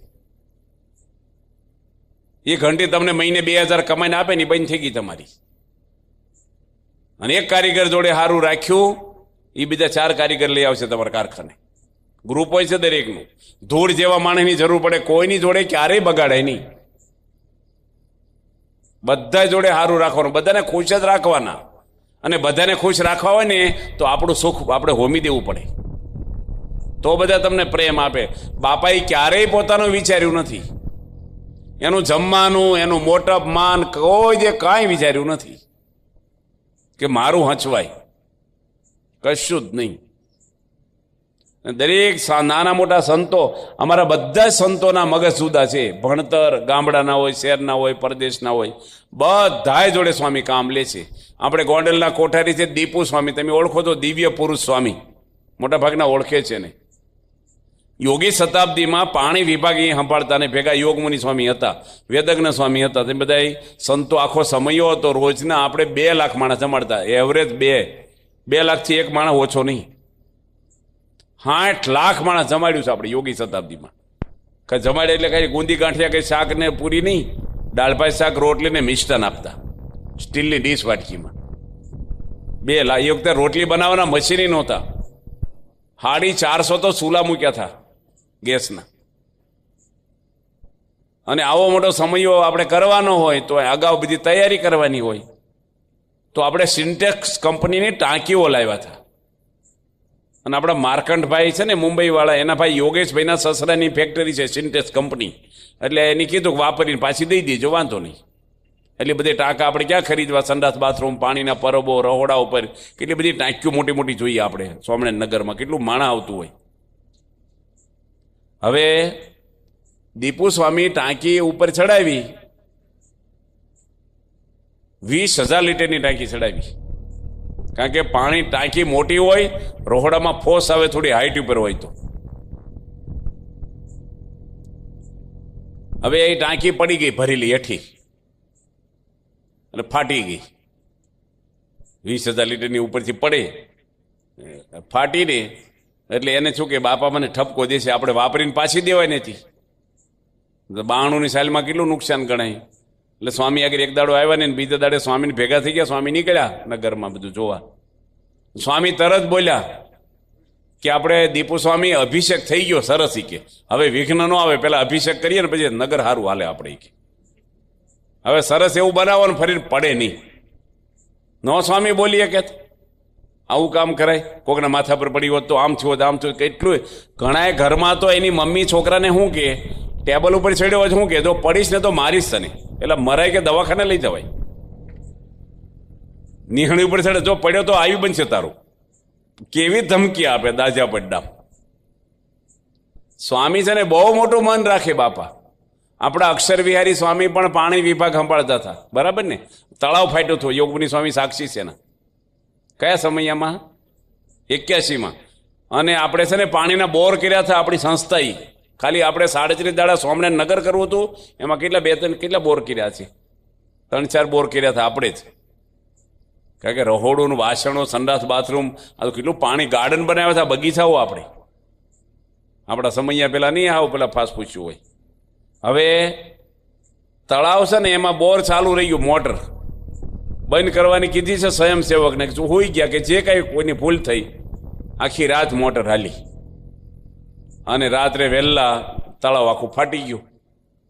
[SPEAKER 1] એ ઘંટી તમને મહિને 2000 કમાઈને આપે ને, બંધ થઈ ગઈ તમારી. અને 1 કારીગર જોડે સારું રાખ્યું, એ બીજા 4 કારીગર લઈ આવશે તમારા કારખાને. ગ્રુપ હોય છે દરેકનું. ધૂળ જેવા માણસની જરૂર પડે, કોઈની જોડે ક્યારેય બગાડાય નહીં. બધા જોડે સારું રાખવાનું, બધાને ખુશ જ રાખવાના. અને બધાને ખુશ રાખવા હોય ને તો આપણું સુખ આપણે હોમી દેવું પડે, તો બધા તમને પ્રેમ આપે. બાપાએ ક્યારેય પોતાનું વિચાર્યું નથી, એનું જમવાનું, એનું મોટપ માન, કોઈ જે કાંઈ વિચાર્યું નથી કે મારું હચવાય, કશું જ નહીં. દરેક નાના મોટા સંતો, અમારા બધા સંતોના મગજ જુદા છે. ભણતર ગામડાના હોય, શહેરના હોય, પરદેશના હોય, બધાય જોડે સ્વામી કામ લે છે. આપણે ગોંડલના કોઠારી છે દીપુ સ્વામી, તમે ઓળખો તો દિવ્ય પુરુષ સ્વામી, મોટા ભાગના ઓળખે છે ને. યોગી શતાબ્દીમાં પાણી વિભાગ એ સંભાળતા ને ભેગા યોગમુનિ સ્વામી હતા, વેદજ્ઞ સ્વામી હતા. તે બધા સંતો આખો સમયો હતો. રોજના આપણે 2 લાખ માણસ જમાડતા, એવરેજ 2 લાખથી 1 માણસ ઓછો નહીં. 60 લાખ માણસ જમાડ્યું છે આપણે યોગી શતાબ્દીમાં. કઈ જમાડે એટલે કઈ ગુંદી ગાંઠિયા, કઈ શાક ને પૂરી નહીં, દાળ ભાત શાક રોટલી ને મિષ્ટાન આપતા સ્ટીલની ડીશ વાટકીમાં. 2 લાખ. એ વખતે રોટલી બનાવવાના મશીન નહોતા. 450 તો ચૂલા મૂક્યા હતા ગેસના. અને આવો મોટો સમયો આપણે કરવાનો હોય તો અગાઉ બધી તૈયારી કરવાની હોય. તો આપણે સિન્ટેક્સ કંપનીની ટાંકીઓ લાવ્યા હતા. અને આપણા માર્કંડભાઈ છે ને મુંબઈ વાળા, એના ભાઈ યોગેશભાઈના સસરાની ફેક્ટરી છે સિન્ટેક્સ કંપની. એટલે એની કીધું કે વાપરીને પાછી દઈ દેજો, વાંધો નહીં. એટલે બધી ટાંકા આપણે ક્યાં ખરીદવા? સંડાસ બાથરૂમ, પાણીના પરબો, રહોડા ઉપર કેટલી બધી ટાંકીઓ મોટી મોટી જોઈએ આપણે સ્વામિનારાયણ નગરમાં, કેટલું માણા આવતું હોય. હવે દીપુ સ્વામી ટાંકી ઉપર ચડાવી, 20,000 લીટરની ટાંકી ચડાવી. કારણ કે પાણી ટાંકી મોટી હોય, રોહડામાં ફોસ આવે, થોડી હાઈટ ઉપર હોય તો. હવે એ ટાંકી પડી ગઈ ભરેલી હેઠી અને ફાટી ગઈ. 20,000 લીટરની ઉપરથી પડે, ફાટીને એટલે એને શું કે બાપા મને ઠપકો દેશે, આપણે વાપરીને પાછી દેવાય નથી. 92ની સાલમાં કેટલું નુકસાન ગણાય. એટલે સ્વામી આગળ એક દાડો આવ્યા ને, બીજા દાડે સ્વામીને ભેગા થઈ ગયા. સ્વામી નીકળ્યા નગરમાં બધું જોવા. સ્વામી તરત બોલ્યા કે આપણે દીપુ સ્વામી અભિષેક થઈ ગયો સરસ, કે હવે વિઘ્ન ન આવે, પેલા અભિષેક કરીએ ને પછી નગર સારું હાલે આપણે. કે હવે સરસ એવું બનાવવાનું, ફરીને પડે નહીં. નો સ્વામી બોલીએ કે આવું કામ કરાય? કોકના માથા પર પડી હોત તો આમ થયું, આમ થયું. કેટલું ઘણા ઘરમાં તો એની મમ્મી છોકરાને શું કે, ટેબલ ઉપર ચડ્યો હોય શું કે, જો પડીશ ને તો મારીશ તને, એટલે મરાય કે દવાખાને લઈ જવાય. નિહણી ઉપર ચડે, જો પડ્યો તો આવી બનશે તારું. કેવી ધમકી આપે દાજા પડડા. સ્વામી છે ને બહુ મોટું મન રાખે બાપા. આપણા અક્ષર વિહારી સ્વામી પણ પાણી વિભાગ સંભાળતા હતા, બરાબર ને? તળાવ ફાટ્યું હતું, યોગમુનિ સ્વામી સાક્ષી છે. કયા સમયમાં? 81માં. અને આપણે છે ને પાણીના બોર કર્યા હતા આપણી સંસ્થાએ. ખાલી આપણે 37 દાડા સ્વામિનારાયણ નગર કરવું હતું, એમાં કેટલા બોર કર્યા છે? 3-4 બોર કર્યા હતા આપણે જ. કારણ કે રહોડું, વાસણો, સંડાસ બાથરૂમ, આ તો કેટલું પાણી. ગાર્ડન બનાવ્યા હતા, બગીચાઓ આપણે આપણા સમય પેલા નહીં આવો, પેલા ફાસ પૂછ્યું હોય. હવે તળાવ છે ને એમાં બોર ચાલુ રહી ગયું, મોટર. બંધ કરવાની કીધી છે સ્વયંસેવકને, હોઈ ગયા કે જે કાંઈ કોઈની ભૂલ થઈ. આખી રાત મોટર હાલી અને રાત્રે વહેલા તળાવ આખું ફાટી ગયું.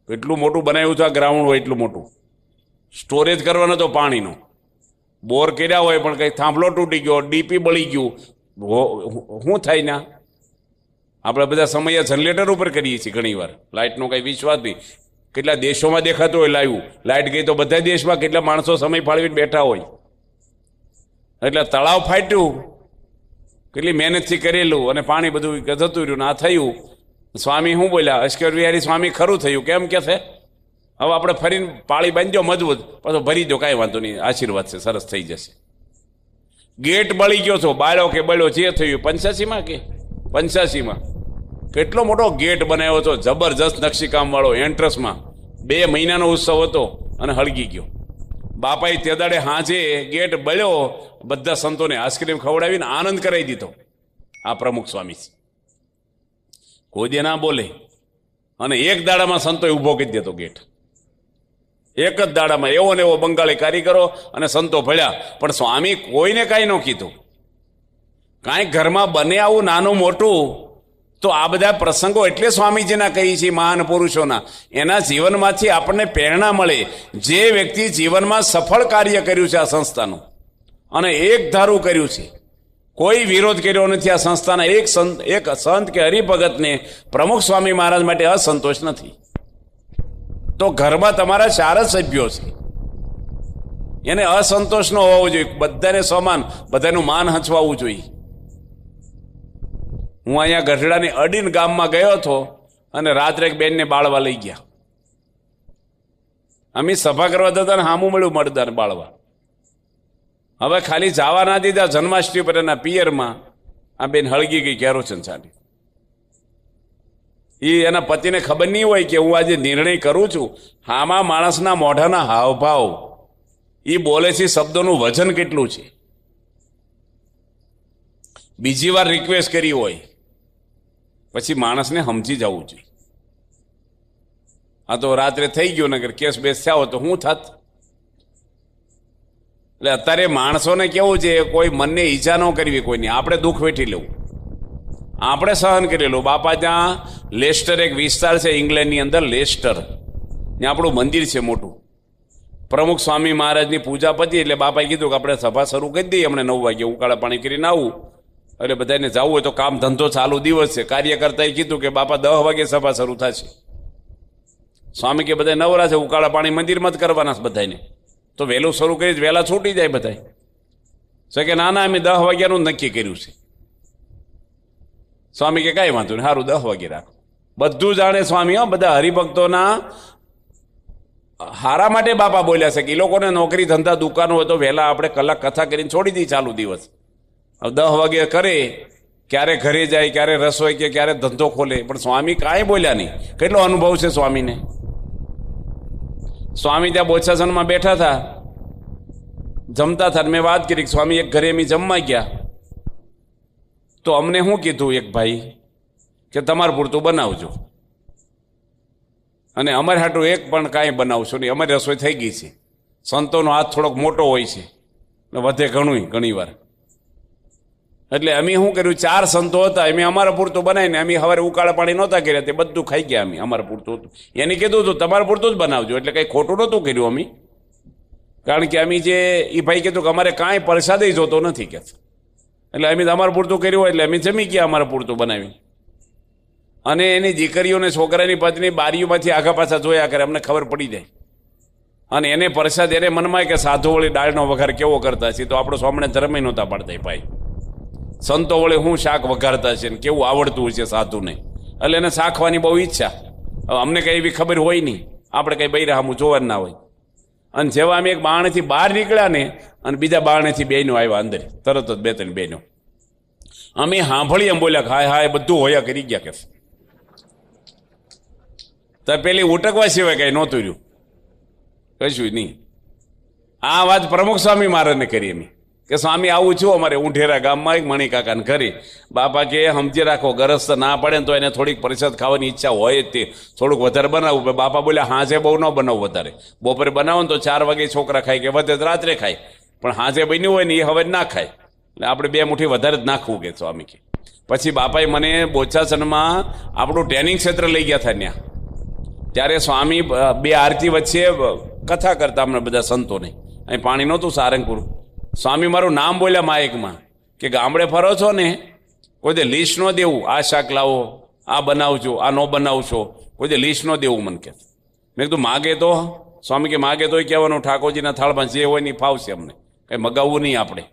[SPEAKER 1] એટલું મોટું બનાવ્યું હતું, આ ગ્રાઉન્ડ હોય એટલું મોટું, સ્ટોરેજ કરવાનો હતો પાણીનો. બોર કર્યા હોય પણ કંઈ થાંભલો તૂટી ગયો, ડીપી બળી ગયું, શું થાય ના? આપણે બધા સમય જનરેટર ઉપર કરીએ છીએ ઘણી વાર, લાઇટનો કંઈ વિશ્વાસ નહીં. કેટલા દેશોમાં દેખાતું હોય લાવ્યું, લાઇટ ગઈ તો બધા દેશમાં કેટલા માણસો સમય ફાળવીને બેઠા હોય. એટલે તળાવ ફાટ્યું, કેટલી મહેનતથી કરેલું અને પાણી બધું જતું રહ્યું. ના થયું. સ્વામી શું બોલ્યા? અશ્કેર વિહારી સ્વામી ખરું થયું. કેમ કે છે? હવે આપણે ફરીને પાળી બાંધજો મજબૂત, પાછો ભરી દો, કાંઈ વાંધો નહીં, આશીર્વાદ છે, સરસ થઈ જશે. ગેટ બળી ગયો છો, બાળ્યો કે બળ્યો જે થયું. 85માં કે 85માં કેટલો મોટો ગેટ બનાવ્યો હતો, જબરજસ્ત નકશીકામ વાળો, એન્ટ્રન્સમાં 2 મહિનાનો ઉત્સવ હતો અને હળગી ગયો. બાપાએ તે દાડે હાજે ગેટ બળ્યો, બધા સંતોને આઈસ્ક્રીમ ખવડાવીને આનંદ કરાવી દીધો. આ પ્રમુખ સ્વામી કોઈ દે ના બોલે, અને એક દાડામાં સંતોએ ઊભો કરી દેતો ગેટ. એક જ દાડામાં એવો ને એવો બંગાળી કારીગરો અને સંતો ભળ્યા. પણ સ્વામી કોઈને કાંઈ ન કીધું. કાંઈ ઘરમાં બને આવું નાનું મોટું તો આ બધા પ્રસંગો એટલે સ્વામીજીના કહીએ છીએ, મહાન પુરુષોના. એના જીવનમાંથી આપણને પ્રેરણા મળે. જે વ્યક્તિ જીવનમાં સફળ કાર્ય કર્યું છે આ સંસ્થાનું, અને એક ધારું કર્યું છે, કોઈ વિરોધ કર્યો નથી આ સંસ્થાના એક સંત કે હરિભગતને પ્રમુખ સ્વામી મહારાજ માટે અસંતોષ નથી. તો ઘરમાં તમારા 4 જ સભ્યો છે, એને અસંતોષ ન હોવો જોઈએ. બધાને સમાન, બધાનું માન હંચવાવું જોઈએ. હું અહીંયા ગઢડાની અડીન ગામમાં ગયો હતો અને રાત્રે એક બેનને બાળવા લઈ ગયા. અમે સભા કરવા જતા ને હામું મળ્યું મળદાર બાળવા. હવે ખાલી જવા ના દીધા જન્માષ્ટમી પર એના પિયરમાં. આ બેન હળગી ગઈ કેરોસન ચાલી. એના પતિને ખબર નહીં હોય કે હું આજે નિર્ણય કરું છું. આમાં માણસના મોઢાના હાવભાવ, એ બોલે છે શબ્દોનું વજન કેટલું છે. બીજી વાર રિક્વેસ્ટ કરી હોય પછી માણસને સમજી જવું જોઈએ. આ તો રાત્રે થઈ ગયો, નગર કેસ બેસ થયા હોય તો શું થાત? એટલે અત્યારે માણસોને કેવું છે, કોઈ મનને ઈજા ન કરવી કોઈની, આપણે દુઃખ વેઠી લેવું, આપણે સહન કરી લેવું. બાપા ત્યાં લેસ્ટર એક વિસ્તાર છે ઇંગ્લેન્ડની અંદર, લેસ્ટર, ત્યાં આપણું મંદિર છે મોટું. પ્રમુખ સ્વામી મહારાજની પૂજા પતી એટલે બાપાએ કીધું કે આપણે સભા શરૂ કરી દઈએ, હમણાં 9 વાગે ઉકાળા પાણી કરીને આવું. એટલે બધાને જવું હોય તો, કામ ધંધો ચાલુ દિવસ છે. કાર્યકર્તાએ કીધું કે બાપા 10 વાગે સભા શરૂ થશે. સ્વામી કે બધા નવરા છે, ઉકાળા પાણી મંદિરમાં જ કરવાના બધાને, તો વહેલું શરૂ કરી વહેલા છૂટી જાય બધા. કે ના અમે 10 વાગ્યાનું નક્કી કર્યું છે. સ્વામી કે કાંઈ વાંધો નહીં, સારું 10 વાગે રાખો. બધું જાણે સ્વામી. બધા હરિભક્તોના હારા માટે બાપા બોલ્યા છે કે એ લોકોને નોકરી ધંધા દુકાનો હોય તો વહેલા આપણે કલાક કથા કરીને છોડી દઈએ ચાલુ દિવસ. હવે 10 વાગે કરે, ક્યારે ઘરે જાય, ક્યારે રસોઈ કે ક્યારે ધંધો ખોલે. પણ સ્વામી કાંઈ બોલ્યા નહીં. કેટલો અનુભવ છે સ્વામીને. સ્વામી ત્યાં બોચાસનમાં બેઠા હતા, જમતા હતા. મેં વાત કરી કે સ્વામી એક ઘરે અમે જમવા ગયા તો અમને શું કીધું એક ભાઈ કે તમારે પૂરતું બનાવજો, અને અમારે હાટું એક પણ કાંઈ બનાવશો નહીં, અમારી રસોઈ થઈ ગઈ છે. સંતોનો હાથ થોડોક મોટો હોય છે, વધે ઘણી વાર. એટલે અમે શું કર્યું, 4 સંતો હતા, અમે અમારા પૂરતું બનાવીને અમે સવારે ઉકાળા પાણી નહોતા કર્યા, તે બધું ખાઈ ગયા. અમે અમારા પૂરતું હતું. એને કીધું હતું તમારે પૂરતું જ બનાવજો, એટલે કંઈ ખોટું નહોતું કર્યું અમે. કારણ કે અમે જે એ ભાઈ કીધું કે અમારે કાંઈ પ્રસાદ જોતો નથી કે, એટલે અમે અમારું પૂરતું કર્યું હોય એટલે અમે જમી ગયા અમારા પૂરતું બનાવી. અને એની દીકરીઓને છોકરાની પત્ની બારીઓમાંથી આગા પાછા જોયા કરે, અમને ખબર પડી જાય. અને એને પ્રસાદ એને મનમાં કે સાધુ વળી દાળનો વઘાર કેવો કરતા છે, તો આપણો સ્વામને ધર્મે નહોતા પાડતા ભાઈ. સંતો વળે હું શાક વઘારતા છે ને કેવું આવડતું હોય છે સાધુને, એટલે એને શાખવાની બહુ ઈચ્છા. અમને કંઈ એવી ખબર હોય નહીં, આપણે કંઈ બૈરા સામું જોવા ના હોય. અને જેવા અમે એક બારણેથી બહાર નીકળ્યા ને, અને બીજા બારણેથી બેનો આવ્યા અંદર, તરત જ 2-3 બેનો. અમે સાંભળી એમ બોલ્યા હાય હાય બધું હોયા કરી ગયા કે. તો પેલી ઉટકવા સિવાય કઈ નહોતું રહ્યું, કશું નહીં. આ વાત પ્રમુખ સ્વામી મહારાજને કરી અમે કે સ્વામી આવું છું અમારે ઊંઢેરા ગામમાં એક મણિકાકાને ઘરે. બાપા કે સમજી રાખો, ગરજ તો ના પડે ને તો એને થોડીક પ્રસાદ ખાવાની ઈચ્છા હોય જ તે, થોડુંક વધારે બનાવવું. બાપા બોલ્યા હાજે બહુ ન બનાવું વધારે, બપોરે બનાવો ને તો 4 વાગે છોકરા ખાય કે વધે રાત્રે ખાય, પણ હાજે બન્યું હોય ને એ હવે ના ખાય, એટલે આપણે 2 મુઠ્ઠી વધારે જ નાખવું કે સ્વામી કે. પછી બાપાએ મને બોચાસનમાં આપણું ટ્રેનિંગ ક્ષેત્ર લઈ ગયા હતા ત્યાં. ત્યારે સ્વામી 2 આરતી વચ્ચે કથા કરતા અમને બધા સંતોને. અહીં પાણી નહોતું સારંગપુર. સ્વામી મારું નામ બોલ્યા માયકમાં કે ગામડે ફરો છો ને, કોઈ દે લીસ્ટ ન દેવું, આ શાક લાવો, આ બનાવજો, આ ન બનાવશો, કોઈ દે લીસ્ટ ન દેવું મને કે. મેં કીધું માગે તો? સ્વામી કે માગે તો કહેવાનું ઠાકોરજીના થાળમાં જે હોય ને ફાવશે અમને, કંઈ મગાવવું નહીં આપણે,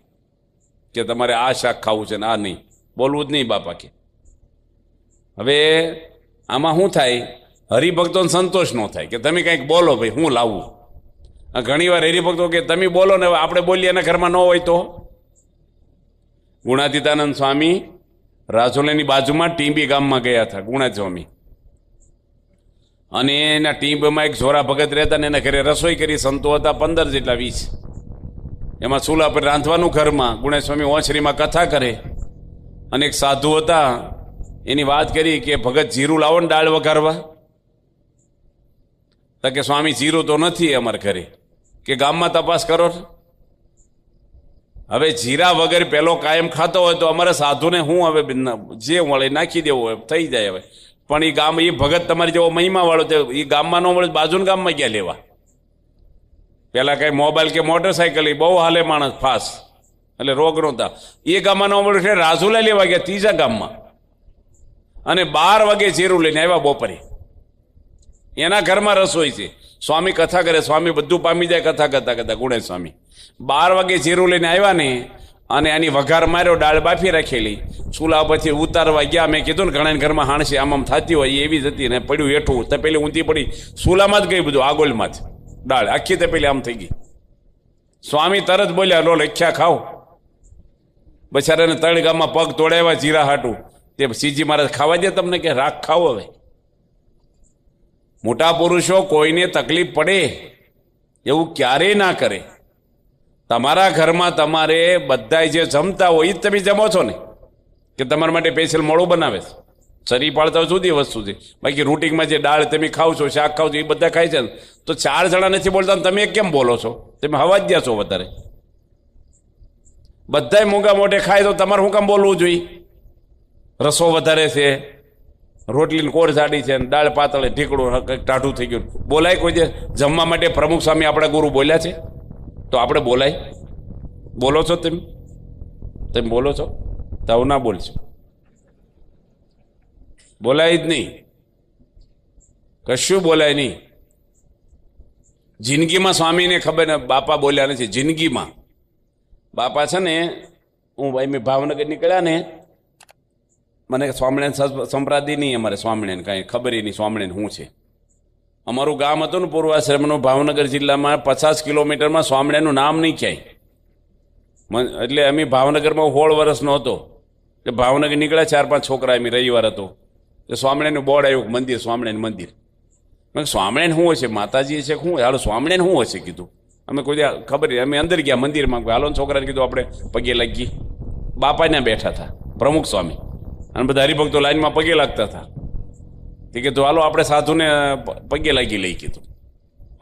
[SPEAKER 1] કે તમારે આ શાક ખાવું છે ને આ નહીં, બોલવું જ નહીં બાપા કે. હવે આમાં શું થાય, હરિભક્તોને સંતોષ ન થાય કે તમે કંઈક બોલો ભાઈ, હું લાવું. ઘણી વાર હરિભક્તો કે તમે બોલો ને, હવે આપણે બોલીએ એના ઘરમાં ન હોય તો. ગુણાતીતાનંદ સ્વામી રાજોલીની બાજુમાં ટીંબી ગામમાં ગયા હતા ગુણા સ્વામી, અને એના ટીંબમાં એક જોરા ભગત રહેતા ને એના ઘરે રસોઈ કરી. સંતો હતા 15 જેટલા 20. એમાં ચૂલા પર રાંધવાનું ઘરમાં. ગુણા સ્વામી ઓછરીમાં કથા કરે, અને એક સાધુ હતા એની વાત કરી કે ભગત જીરું લાવો ને દાળ વઘારવા. તો કે સ્વામી જીરું તો નથી અમારા ઘરે, કે ગામમાં તપાસ કરો. હવે જીરા વગર પેલો કાયમ ખાતો હોય તો અમારે સાધુને હું હવે જે મળે નાખી દેવું હોય થઈ જાય. હવે પણ એ ગામ, એ ભગત તમારી જેવો મહિમા વાળો, એ ગામમાં ન મળે, બાજુના ગામમાં ગયા લેવા. પેલા કઈ મોબાઈલ કે મોટરસાયકલ બહુ હાલે માણસ ફાસ્ટ, એટલે રોગ નહોતા. એ ગામમાં ન મળે એટલે રાજુલા લેવા ગયા 3જા ગામમાં, અને 12 વાગે જીરું લઈને આવ્યા બપોરે. એના ઘરમાં રસોઈ છે. સ્વામી કથા કરે, સ્વામી બધું પામી જાય કથા કરતા કરતા. ગુણેશ સ્વામી 12 વાગે જીરું લઈને આવ્યા ને, અને આની વઘાર માર્યો, દાળ બાફી રાખેલી. ચૂલા પછી ઉતારવા ગયા. મેં કીધું ને ઘણા ઘરમાં હાણસી આમ થતી હોય એવી જ હતી ને, પડ્યું હેઠું તપેલી ઊંધી પડી, ચૂલામાં જ ગઈ બધું, આગોલમાં જ દાળ આખી તપેલી આમ થઈ ગઈ. સ્વામી તરત બોલ્યા લો લખ્યા ખાઓ. બચારાને તળગામમાં પગ તોડાવ્યા જીરા હાટું. તે સીજી મહારાજ ખાવા દે તમને, કે રાખ ખાઓ. હવે મોટા પુરુષો કોઈને તકલીફ પડે એવું ક્યારેય ના કરે. તમારા ઘરમાં તમારે બધા જે જમતા હોય એ જ તમે જમો છો ને, કે તમારા માટે સ્પેશિયલ મોડું બનાવે છે. શરીર પાળતા જુદી વસ્તુ છે, બાકી રૂટિનમાં જે દાળ તમે ખાવ છો, શાક ખાવ છો, એ બધા ખાય છે ને. તો 4 જણા નથી બોલતા, તમે કેમ બોલો છો? તમે હવા જ દ્યા છો વધારે. બધાય મૂંગા મોઢે ખાય તો તમારે શું કામ બોલવું જોઈએ? રસો વધારે છે, રોટલીને કોર જાડી છે, દાળ પાતળે, ઢીકડું કંઈક ટાઢું થઈ ગયું, બોલાય કોઈ જે જમવા માટે પ્રમુખ સ્વામી આપણા ગુરુ બોલ્યા છે તો આપણે બોલાય? બોલો છો તમે? તમે બોલો છો? તો ના બોલશો, બોલાય જ નહીં, કશું બોલાય નહીં. જિંદગીમાં સ્વામીને ખબર ને બાપા બોલ્યા નથી. જિંદગીમાં બાપા છે ને, હું ભાઈ મેં ભાવનગર નીકળ્યા ને, મને સ્વામિનારાયણ સંપ્રદાય નહીં, અમારે સ્વામિનારાયણ કાંઈ ખબર નહીં સ્વામિનારાયણ શું છે. અમારું ગામ હતું ને પૂર્વાશ્રમનું, ભાવનગર જિલ્લામાં 50 કિલોમીટરમાં સ્વામિનારાયણનું નામ નહીં ક્યાંય. એટલે અમે ભાવનગરમાં 16 વર્ષનો હતો, એટલે ભાવનગર નીકળ્યા 4-5 છોકરા. અમે રવિવાર હતો, એટલે સ્વામિનારાયણનું બોર્ડ આવ્યું, મંદિર, સ્વામિનારાયણ મંદિર. મેં સ્વામિનારાયણ શું હશે, માતાજી છે શું? હાલો સ્વામિનારાયણ શું હશે કીધું. અમે કોઈ ખબર નહીં. અમે અંદર ગયા મંદિરમાં, હાલો છોકરાને કીધું આપણે પગે લાગી. બાપાને બેઠા હતા પ્રમુખ સ્વામી, અને બધા હરિભક્તો લાઈનમાં પગે લાગતા હતા. તે કીધું હાલો આપણે સાધુને પગે લાગી લઈ કીધું.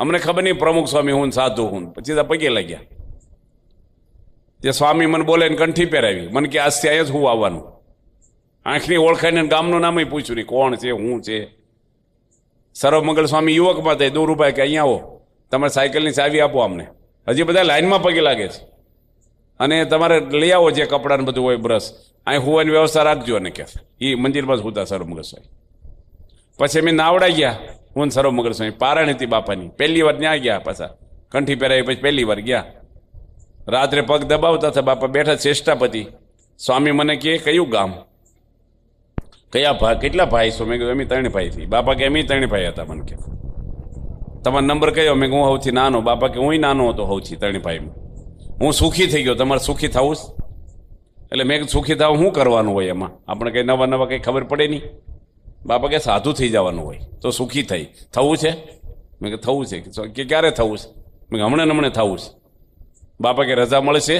[SPEAKER 1] અમને ખબર નહીં પ્રમુખ સ્વામી હું સાધુ હું. પછી પગે લાગ્યા. તે સ્વામી મને બોલે ને કંઠી પહેરાવી. મને કે આજથી અહીંયા જ હું આવવાનું. આંખની ઓળખાઈને ગામનું નામ પૂછ્યું નહીં, કોણ છે હું છે. સર્વમંગલ સ્વામી યુવકમાં થાય, દોરુભાઈ કે અહીંયા આવો, તમારે સાયકલની ચાવી આપો અમને. હજી બધા લાઈનમાં પગે લાગે છે. અને તમારે લઈ આવો જે કપડાં ને બધું હોય, બ્રશ, અહીં હોવાની વ્યવસ્થા રાખજો. અને કે એ મંદિરમાં જ હોતા સર્વમંગલ સ્વામી. પછી અમે નાવડા ગયા, હું સર્વમંગલ સ્વામી, પારણ હતી બાપાની. પહેલી વાર ત્યાં ગયા, પાછા કંઠી પહેરાવી. પછી પહેલી વાર ગયા, રાત્રે પગ દબાવતા હતા. બાપા બેઠા શ્રેષ્ઠાપતિ. સ્વામી મને કહે કયું ગામ, કયા ભાઈ, કેટલા ભાઈ છો? મેં કીધું અમે 3 ભાઈ થી. બાપા કે અમે 3 ભાઈ હતા. મને કે તમારો નંબર કયો? મેં હું સૌથી નાનો. બાપા કે હું નાનો હતો સૌથી 3 ભાઈમાં. હું સુખી થઈ ગયો, તમારે સુખી થવું? એટલે મેં સુખી થવું શું કરવાનું હોય એમાં? આપણે કંઈ નવા નવા કંઈ ખબર પડે નહીં. બાપા કે સાધુ થઈ જવાનું હોય તો સુખી થવું છે? મેં કે થવું છે. કે ક્યારે થવું છે? મેં હમણાં થવું છે. બાપા કે રજા મળશે?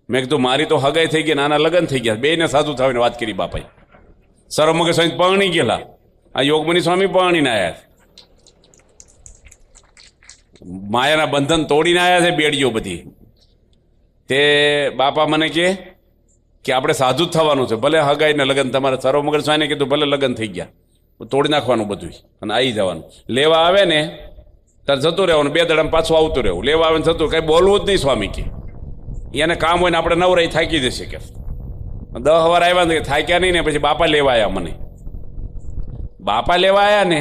[SPEAKER 1] મેં કીધું મારી તો હગાઈ થઈ ગઈ, નાના લગ્ન થઈ ગયા, બેને સાધુ થવાની વાત કરી બાપાએ. સરમુખ સ્વામી પરણી ગયેલા, આ યોગમણી સ્વામી પરણીને આવ્યા, માયાના બંધન તોડીને આવ્યા છે બેડીઓ બધી. તે બાપા મને કે આપણે સાધુ જ થવાનું છે, ભલે હગાઈને લગ્ન, તમારે સર્વમંગલ સ્વામીને કીધું ભલે લગ્ન થઈ ગયા, તોડી નાખવાનું બધું અને આવી જવાનું. લેવા આવે ને તારે જતું રહેવાનું, 2 દાડામાં પાછું આવતું રહેવું. લેવા આવે ને જતું, કંઈ બોલવું જ નહીં સ્વામી કે, એને કામ હોય ને આપણે નવરાઈ થાકી જશે કે. 10 વાર આવ્યા ને થાક્યા નહીં ને પછી બાપા લેવા આવ્યા મને. બાપા લેવા આવ્યા ને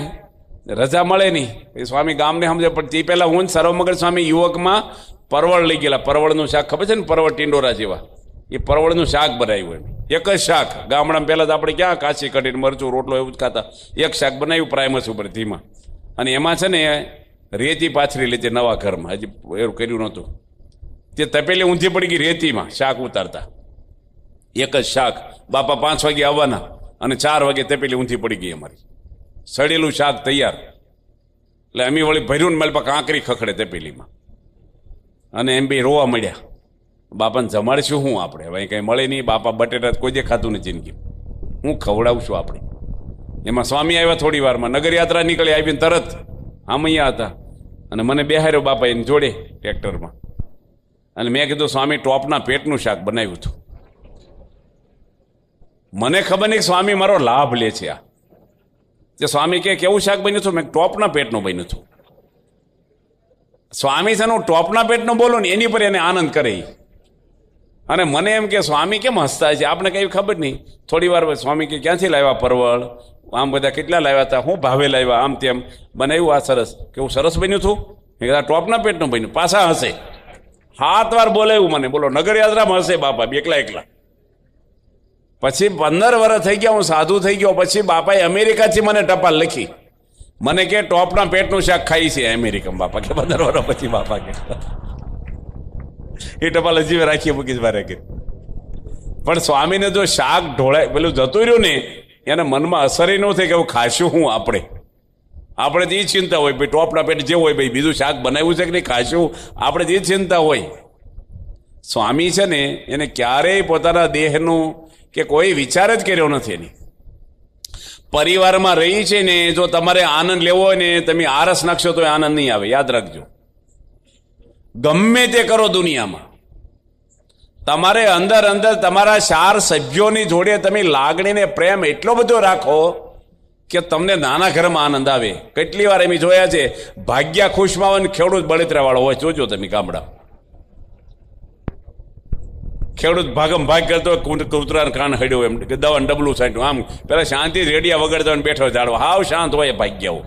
[SPEAKER 1] રજા મળે નહીં, એ સ્વામી ગામને સમજે. પણ તે પહેલાં હું સર્વમંગલ સ્વામી યુવકમાં પરવળ લઈ ગયેલા. પરવળનું શાક ખબર છે ને, પરવળ ટીંડોરા જેવા, એ પરવળનું શાક બનાવ્યું. એમ એક જ શાક. ગામડામાં પહેલાં તો આપણે ક્યાં કાચી કઢીને મરચું રોટલો એવું જ ખાતા. એક શાક બનાવ્યું પ્રાઇમસ ઉપર ધીમા, અને એમાં છે ને રેતી પાથરી લેતી નવા ઘરમાં, હજી એવું કર્યું નહોતું. તે તપેલી ઊંધી પડી ગઈ રેતીમાં શાક ઉતારતા. એક જ શાક. બાપા 5 વાગે આવવાના અને 4 વાગે તપેલી ઊંધી પડી ગઈ અમારી. સડેલું શાક તૈયાર. એટલે અમે વળી ભર્યું ને મારી પાસે કાંકરી ખખડે તપેલીમાં. અને એમ બી રોવા મળ્યા, બાપાને જમાડશું હું આપણે, હવે કંઈ મળે નહીં. બાપા બટેટા કોઈ દેખાતું નથી જિંદગી, હું ખવડાવશું આપણે. એમાં સ્વામી આવ્યા થોડી વારમાં, નગરયાત્રા નીકળી, આવીને તરત આમ અહીંયા હતા અને મને બેહાર્યો બાપા એની જોડે ટ્રેક્ટરમાં. અને મેં કીધું સ્વામી ટોપના પેટનું શાક બનાવ્યું હતું. મને ખબર નહીં સ્વામી મારો લાભ લે છે. આ જે સ્વામી કે કેવું શાક બન્યું હતું, મેં ટોપના પેટનું બન્યું હતું. સ્વામી છે હું ટોપના પેટનું બોલું ને એની પર એને આનંદ કરે. અને મને એમ કે સ્વામી કેમ હસતા છે, આપણે કંઈ ખબર નહીં. થોડી વાર સ્વામી કે ક્યાંથી લાવ્યા પરવળ, આમ બધા કેટલા લાવ્યા હતા, હું ભાવે લાવ્યા, આમ તેમ બનાવ્યું. આ સરસ, કેવું સરસ બન્યું હતું. મેં કીધા ટોપના પેટનું બન્યું. પાછા હશે, 7 વાર બોલાવ્યું મને. બોલો નગરયાત્રામાં હશે બાપા એકલા. પછી 15 વર્ષ થઈ ગયા, હું સાધુ થઈ ગયો. પછી બાપાએ અમેરિકાથી મને ટપાલ લખી, મને કે ટોપના પેટનું શાક ખાઈ છે અમેરિકામાં. બાપા કે 15 વર્ષ પછી બાપા કે એ ટપાલ હજી રાખીએ મૂકીશ મારે કે. પણ સ્વામીને જો શાક ઢોળાય પેલું જતું રહ્યું ને, એને મનમાં અસર ન થાય કે હું ખાશું હું. આપણે તો એ ચિંતા હોય ભાઈ, ટોપના પેટ જે હોય ભાઈ, બીજું શાક બનાવ્યું છે કે નહીં ખાશું, આપણે જે ચિંતા હોય. સ્વામી છે ને એને ક્યારેય પોતાના દેહનું કે કોઈ વિચાર જ કર્યો નથી. એની પરિવારમાં રહી છે ને, જો તમારે આનંદ લેવો હોય ને, તમે આરસ નાખશો તો આનંદ નહીં આવે, યાદ રાખજો. ગમે તે કરો દુનિયામાં, તમારે અંદર તમારા 4 સભ્યોની જોડે તમે લાગણીને પ્રેમ એટલો બધો રાખો કે તમને નાના ઘરમાં આનંદ આવે. કેટલી વાર એમ જોયા છે, ભાગ્યા ખુશમાં હોય ને ખેડૂત બળતરા વાળો હોય. જોજો તમે ગામડા, ખેડૂત ભાગમ ભાગ કરતો કૂતરાને કાન હડ્યો, એમ દવાનું ડબલું છાંટ્યું, આમ પેલા શાંતિ રેડિયા વગડતો બેઠો જાડવો, હાવ શાંત હોય ભાગ્યાઓ.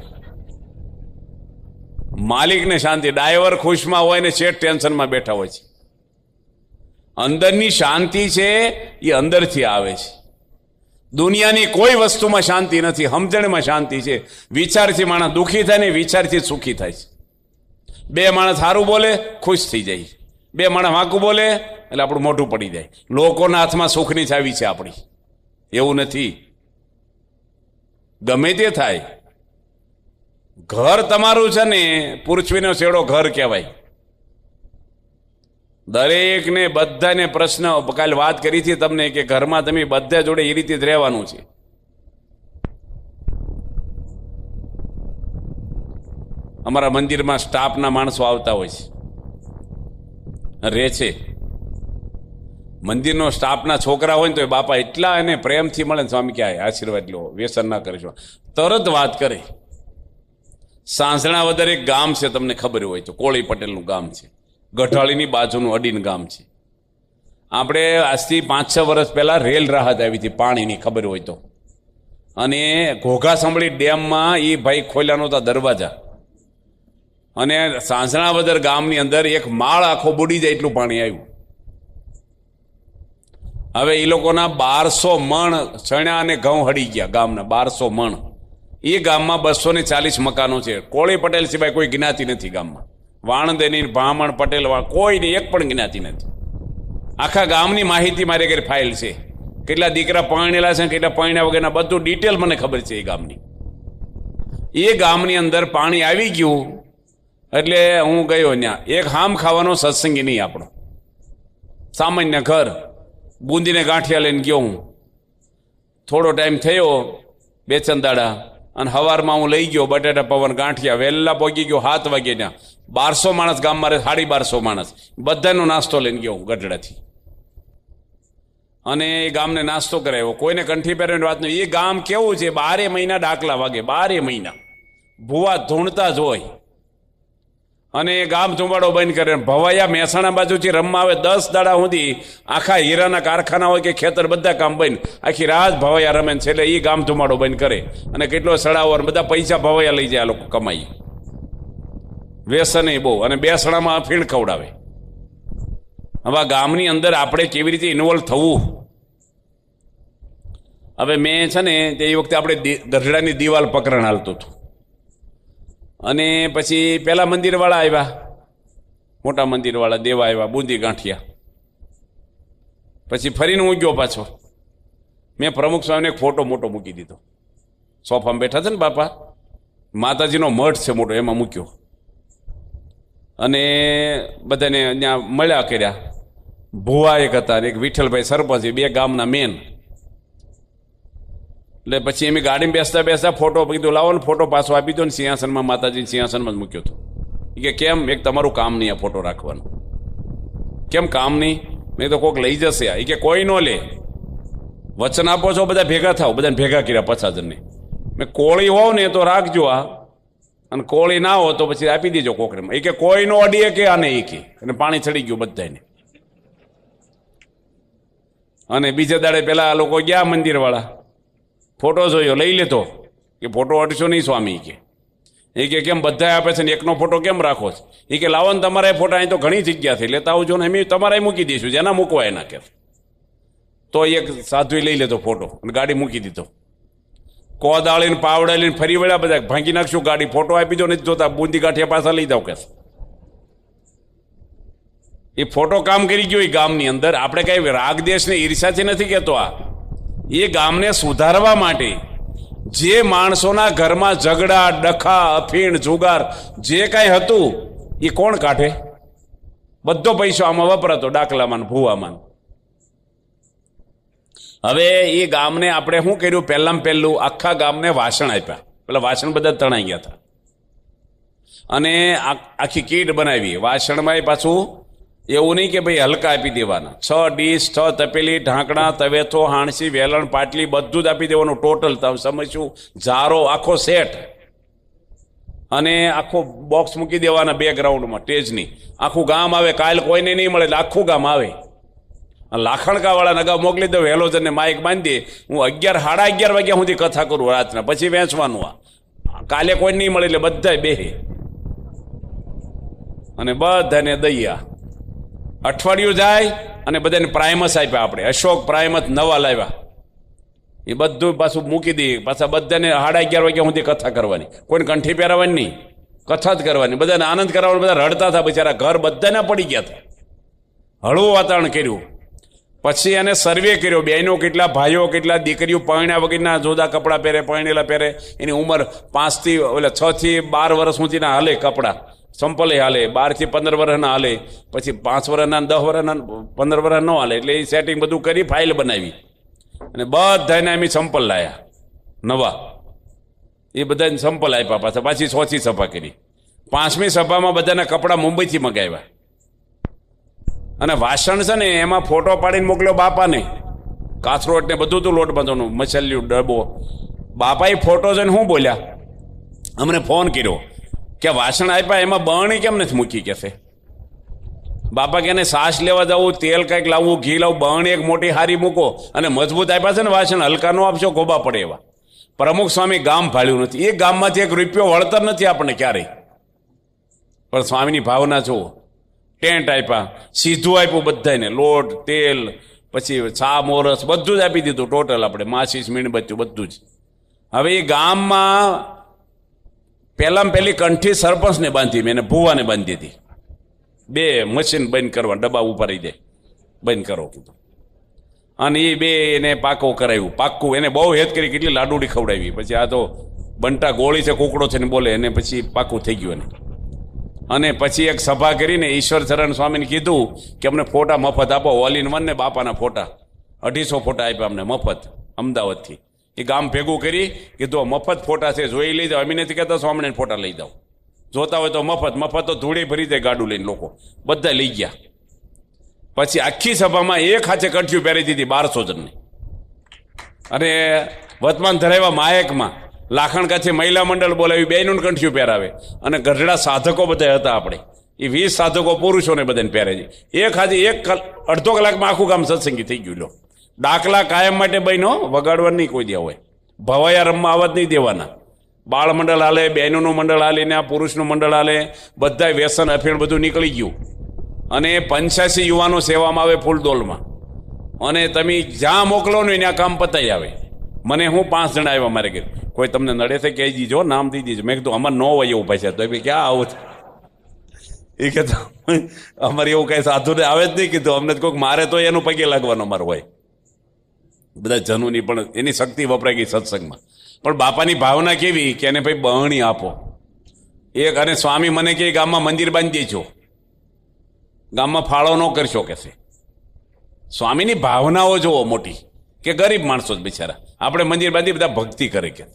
[SPEAKER 1] માલિકને શાંતિ, ડ્રાઈવર ખુશમાં હોય ને શેઠ ટેન્શનમાં બેઠા હોય છે. અંદરની શાંતિ છે એ અંદરથી આવે છે. દુનિયાની કોઈ વસ્તુમાં શાંતિ નથી, સમજણમાં શાંતિ છે. વિચારથી માણસ દુઃખી થાય ને વિચારથી સુખી થાય છે. 2 માણસ સારું બોલે ખુશ થઈ જાય, 2 માણસ વાંકું બોલે એટલે આપણું મોઢું પડી જાય. લોકોના હાથમાં સુખની ચાવી છે આપણી, એવું નથી. ગમે તે થાય, ઘર તમારું છે ને પૃથ્વીનો છેડો ઘર કહેવાય. દરેકને બધાને પ્રશ્ન, કાલે વાત કરી હતી તમને કે ઘરમાં તમે બધા જોડે એ રીતે જ રહેવાનું છે. અમારા મંદિરમાં સ્ટાફના માણસો આવતા હોય છે, રહે છે. મંદિરનો સ્ટાફના છોકરા હોય ને તો એ બાપા એટલા એને પ્રેમથી મળે ને, સ્વામી ક્યાં આશીર્વાદ લો, વ્યસન ના કરશો, તરત વાત કરે. સાંસણા વધારે એક ગામ છે, તમને ખબર હોય તો, કોળી પટેલનું ગામ છે, ગઢાળીની બાજુનું અડીન ગામ છે. આપણે આજથી 5-6 વર્ષ પહેલા રેલ રાહત આવી હતી પાણીની, ખબર હોય તો. અને ઘોઘા સાંભળી ડેમમાં એ ભાઈ ખોલ્યા નહોતા દરવાજા, અને સાંસણાવદર ગામની અંદર એક માળ આખો બુડી જાય એટલું પાણી આવ્યું. હવે એ લોકોના 1200 મણ ચણા અને ઘઉં હડી ગયા ગામના, 1200 મણ. એ ગામમાં 240 મકાનો છે. કોળી પટેલ સિવાય કોઈ જ્ઞાતિ નથી ગામમાં. વાણદેની, બ્રાહ્મણ, પટેલ કોઈની એક પણ જ્ઞાતિ નથી. આખા ગામની માહિતી મારી ઘરે ફાઇલ છે. કેટલા દીકરા પરણેલા છે, કેટલા પરણ્યા વગરના બધું ડિટેલ મને ખબર છે. એ ગામની અંદર પાણી આવી ગયું એટલે હું ગયો ત્યાં. એક હામ ખાવાનો સત્સંગી નહીં આપણો, સામાન્ય ઘર, બુંદીને ગાંઠિયા લઈને ગયો હું. થોડો ટાઈમ થયો, 2-3 દાડા, અને સવારમાં હું લઈ ગયો બટાટા પવન ગાંઠિયા. વહેલા પહોંચી ગયો 7 વાગ્યા. 1200 માણસ ગામમાં રહે, 1250 માણસ, બધાનો નાસ્તો લઈને ગયો હું ગઢડાથી. અને એ ગામને નાસ્તો કરાવ્યો. કોઈને કંઠી પહેરવાની વાત નહીં. એ ગામ કેવું છે, 12 મહિના ડાકલા વાગે, 12 મહિના ભૂવા ધૂણતા જ હોય. અને એ ગામ ધુમાડો બંધ કરે. ભવાયા મહેસાણા બાજુથી રમવા આવે, 10 દાડા સુધી આખા હીરાના કારખાના હોય કે ખેતર બધા કામ બંધ, આખી રાત ભવાયા રમે. છેલ્લે એ ગામ ધુમાડો બંધ કરે અને કેટલો સડાવો, બધા પૈસા ભવાયા લઈ જાય આ લોકો કમાઈ. વ્યસન બહુ, અને 2 સણામાં ફીણ ખવડાવે. હવે ગામની અંદર આપણે કેવી રીતે ઇન્વોલ્વ થવું? હવે મેં છે ને તે વખતે આપણે ગઢડાની દિવાલ પકરણ હાલતું હતું. અને પછી પેલા મંદિરવાળા આવ્યા, મોટા મંદિરવાળા દેવા આવ્યા, બુંદી ગાંઠિયા. પછી ફરીને હું ગયો પાછો. મેં પ્રમુખ સ્વામીને એક ફોટો મોટો મૂકી દીધો. સોફામાં બેઠા છે ને બાપા, માતાજીનો મઠ છે મોટો, એમાં મૂક્યો. અને બધાને ત્યાં મળ્યા કર્યા. ભુવા એક હતા, એક વિઠ્ઠલભાઈ સરપંચ, 2 ગામના મેન. એટલે પછી એમ ગાડીમાં બેસતા બેસતા ફોટો કીધું લાવો ને, ફોટો પાછો આપી દો ને. સિંહાસનમાં, માતાજી સિંહાસનમાં જ મૂક્યો હતો. એ કે કેમ? એક તમારું કામ નહીં આ ફોટો રાખવાનું. કેમ કામ નહીં? મેં તો કોઈક લઈ જશે આ. એ કે કોઈ ન લે, વચન આપો છો બધા ભેગા થાવ. બધાને ભેગા કર્યા 50 જણને. મેં કોળી હોવ ને તો રાખજો આ, અને કોળી ના હો તો પછી આપી દેજો કોકને. એ કે કોઈ નો અડીએ કે આને, એ કે. અને પાણી ચડી ગયું બધાને. અને બીજા દાડે પેલા લોકો ગયા મંદિરવાળા, ફોટો જોયો, લઈ લેતો. કે ફોટો અડશો નહીં સ્વામી કે. એ કે કેમ બધા આપે છે ને એકનો ફોટો કેમ રાખો છો? એ કે લાવો ને તમારા ફોટા, અહીં તો ઘણી જગ્યાથી લેતા આવજો ને, અમે તમારે મૂકી દઈશું, જેના મૂકવા એના કે. તો એક સાધુએ લઈ લેતો ફોટો અને ગાડી મૂકી દીધો. કોદાળીને પાવડાલીને ફરી વળ્યા, બધા ભાંગી નાખશું ગાડી. ફોટો આપી દો, નથી જોતા, બુંદી ગાંઠિયા પાછા લઈ જાવ કે. એ ફોટો કામ કરી ગયો એ ગામની અંદર. આપણે કઈ રાગ દેશ ને ઈર્ષાથી નથી કહેતો આ. એ ગામને સુધારવા માટે જે માણસોના ઘરમાં ઝઘડા, ડખા, અફીણ, જુગાર જે કાંઈ હતું એ કોણ કાઢે? બધો પૈસો આમાં વપરાતો, ડાકલામાં, ભૂવામાં. હવે એ ગામને આપણે શું કર્યું? પહેલું આખા ગામને વાસણ આપ્યા. પેલા વાસણ બધા તણાઈ ગયા હતા, અને આખી કીટ બનાવી. વાસણમાં પાછું એવું નહીં કે ભાઈ હલકા આપી દેવાના. 6 ડીશ, 6 તપેલી, ઢાંકણા, તવેથો, હાણસી, વેલણ, પાટલી બધું જ આપી દેવાનું. ટોટલ સમજશું, જારો, આખો સેટ. અને આખો બોક્સ મૂકી દેવાના બેકગ્રાઉન્ડમાં સ્ટેજની. આખું ગામ આવે, કાલ કોઈને નહીં મળે એટલે આખું ગામ આવે. લાખણકાવાળાને અગાઉ મોકલી દો, હેલોજનને માઇક બાંધી દે. હું 11, સાડા 11 વાગ્યા સુધી કથા કરું રાતના, પછી વેચવાનું. કાલે કોઈ નહીં મળે એટલે બધા બેહે અને બધાને દૈયા. અઠવાડિયું જાય અને બધાને પ્રાઇમસ આપ્યા. આપણે અશોક પ્રાઇમસ નવા લાવ્યા, એ બધું પાછું મૂકી દઈએ. પાછા બધાને 11:30 વાગ્યા સુધી કથા કરવાની. કોઈને કંઠી પહેરાવાની નહીં, કથા જ કરવાની. બધાને આનંદ કરાવવાનો. બધા રડતા હતા બિચારા, ઘર બધાને પડી ગયા હતા. હળવું વાતાવરણ કર્યું. પછી એને સર્વે કર્યો, બહેનો કેટલા, ભાઈઓ કેટલા, દીકરીઓ પરણ્યા વગરના જુદા કપડાં પહેરે, પરણેલા પહેરે. એની ઉંમર 6 થી 12 વર્ષ સુધીના હાલે કપડાં, સંપલે હાલે. 12 થી 15 વર્ષના હાલે. પછી 5 વર્ષના, 10 વર્ષના, 15 વર્ષના ન હાલે. એટલે એ સેટિંગ બધું કરી ફાઇલ બનાવી અને બધાને એમ સંપલ લાયા નવા. એ બધાને સંપલ આપ્યા. પાછી 6મી સભા કરી. 5મી સભામાં બધાના કપડાં મુંબઈથી મગાવ્યા. અને વાસણ છે ને એમાં ફોટો પાડીને મોકલ્યો બાપાને. કાથરોટ ને બધું હતું, લોટ બાંધવાનું, મછલિયું, ડબ્બો. બાપાએ ફોટો જોઈને શું બોલ્યા? અમને ફોન કર્યો કે વાસણ આપ્યા એમાં બરણી કેમ નથી મૂકી? કે બાપા કે સાસ લેવા જવું, તેલ કંઈક લાવવું, ઘી લાવવું, બરણી એક મોટી હારી મૂકો. અને મજબૂત આપ્યા છે ને વાસણ, હલકા નો આપશો, ગોબા પડે એવા. પ્રમુખ સ્વામી ગામ ફાળ્યું નથી. એ ગામમાંથી 1 રૂપિયો વળતર નથી આપણને ક્યારેય. પણ સ્વામીની ભાવના જુઓ. ટેન્ટ આપ્યા, સીધું આપ્યું બધાને, લોટ, તેલ, પછી છા, મોરસ બધું જ આપી દીધું. ટોટલ આપણે માચીસ, મીણબત્તી બધું જ. હવે એ ગામમાં પહેલી કંઠી સરપંચને બાંધી, મેં ભુવાને બાંધી હતી. 2 મશીન બંધ કરવા, ડબ્બા ઉપાડી દે, બંધ કરો કીધું. અને એ 2 એને પાકો કરાવ્યું. પાક્કું એને બહુ હેત કરી, કેટલી લાડુડી ખવડાવી. પછી આ તો બંટા ગોળી છે, કુકડો છે ને બોલે, એને પછી પાકું થઈ ગયું. એને અને પછી એક સભા કરીને ઈશ્વરચરણ સ્વામીને કીધું કે અમને ફોટા મફત આપો, ઓલ ઇન વન ને બાપાના ફોટા 250 ફોટા આપ્યા અમને મફત અમદાવાદથી. એ ગામ ભેગું કરી કીધું મફત ફોટા છે, જોઈ લઈ જાઓ. અમે નથી કહેતા સ્વામિનારાયણ ફોટા લઈ જાઓ, જોતા હોય તો મફત તો ધૂળે ભરી જાય ગાડું લઈને લોકો, બધા લઈ ગયા. પછી આખી સભામાં એક હાથે કઠિયું પહેરી દીધી 1200 જણની. અને વર્તમાન ધરાવ્યા માયકમાં લાખણ કાછે મહિલા મંડળ બોલાવી, બેયનું કંઠિયું પહેરાવે. અને ગઢડા સાધકો બધા હતા આપણે, એ 20 સાધકો પુરુષોને બધાને પહેરે છે. એક હાથે અડધો કલાકમાં આખું ગામ સત્સંગી થઈ ગયું. લો, ડાકલા કાયમ માટે બહેનો વગાડવા નહીં કોઈ દે હોય, ભવાયા રમવા આવવા જ નહીં દેવાના. બાળ મંડળ હાલે, બહેનોનું મંડળ હાલે ને આ પુરુષનું મંડળ હાલે, બધા વ્યસન અફીણ બધું નીકળી ગયું. અને 85 યુવાનો સેવામાં આવે ફૂલદોલમાં. અને તમે જ્યાં મોકલો ને ત્યાં કામ પતાઈ આવે. મને હું 5 જણા આવ્યા મારે ઘરે, કોઈ તમને નડે છે કહી દીજો, નામ દઈ દીજો. મેં કીધું અમારે 9 હોય એવું પૈસા, તો એ ક્યાં આવું છે? એ કહેતા અમારે એવું કઈ સાધુ આવે જ નહીં. કીધું અમને કોઈક મારે તો એનું પગે લાગવાનો મારો હોય. બધા જનુની પણ એની શક્તિ વપરાઈ ગઈ સત્સંગમાં. પણ બાપાની ભાવના કેવી કે એને ભાઈ બહણી આપો એક. અને સ્વામી મને કે ગામમાં મંદિર બાંધી દેજો, ગામમાં ફાળો ન કરશો કે છે. સ્વામીની ભાવનાઓ જોવો મોટી, કે ગરીબ માણસો જ બિચારા, આપણે મંદિર બાંધી બધા ભક્તિ કરે. કે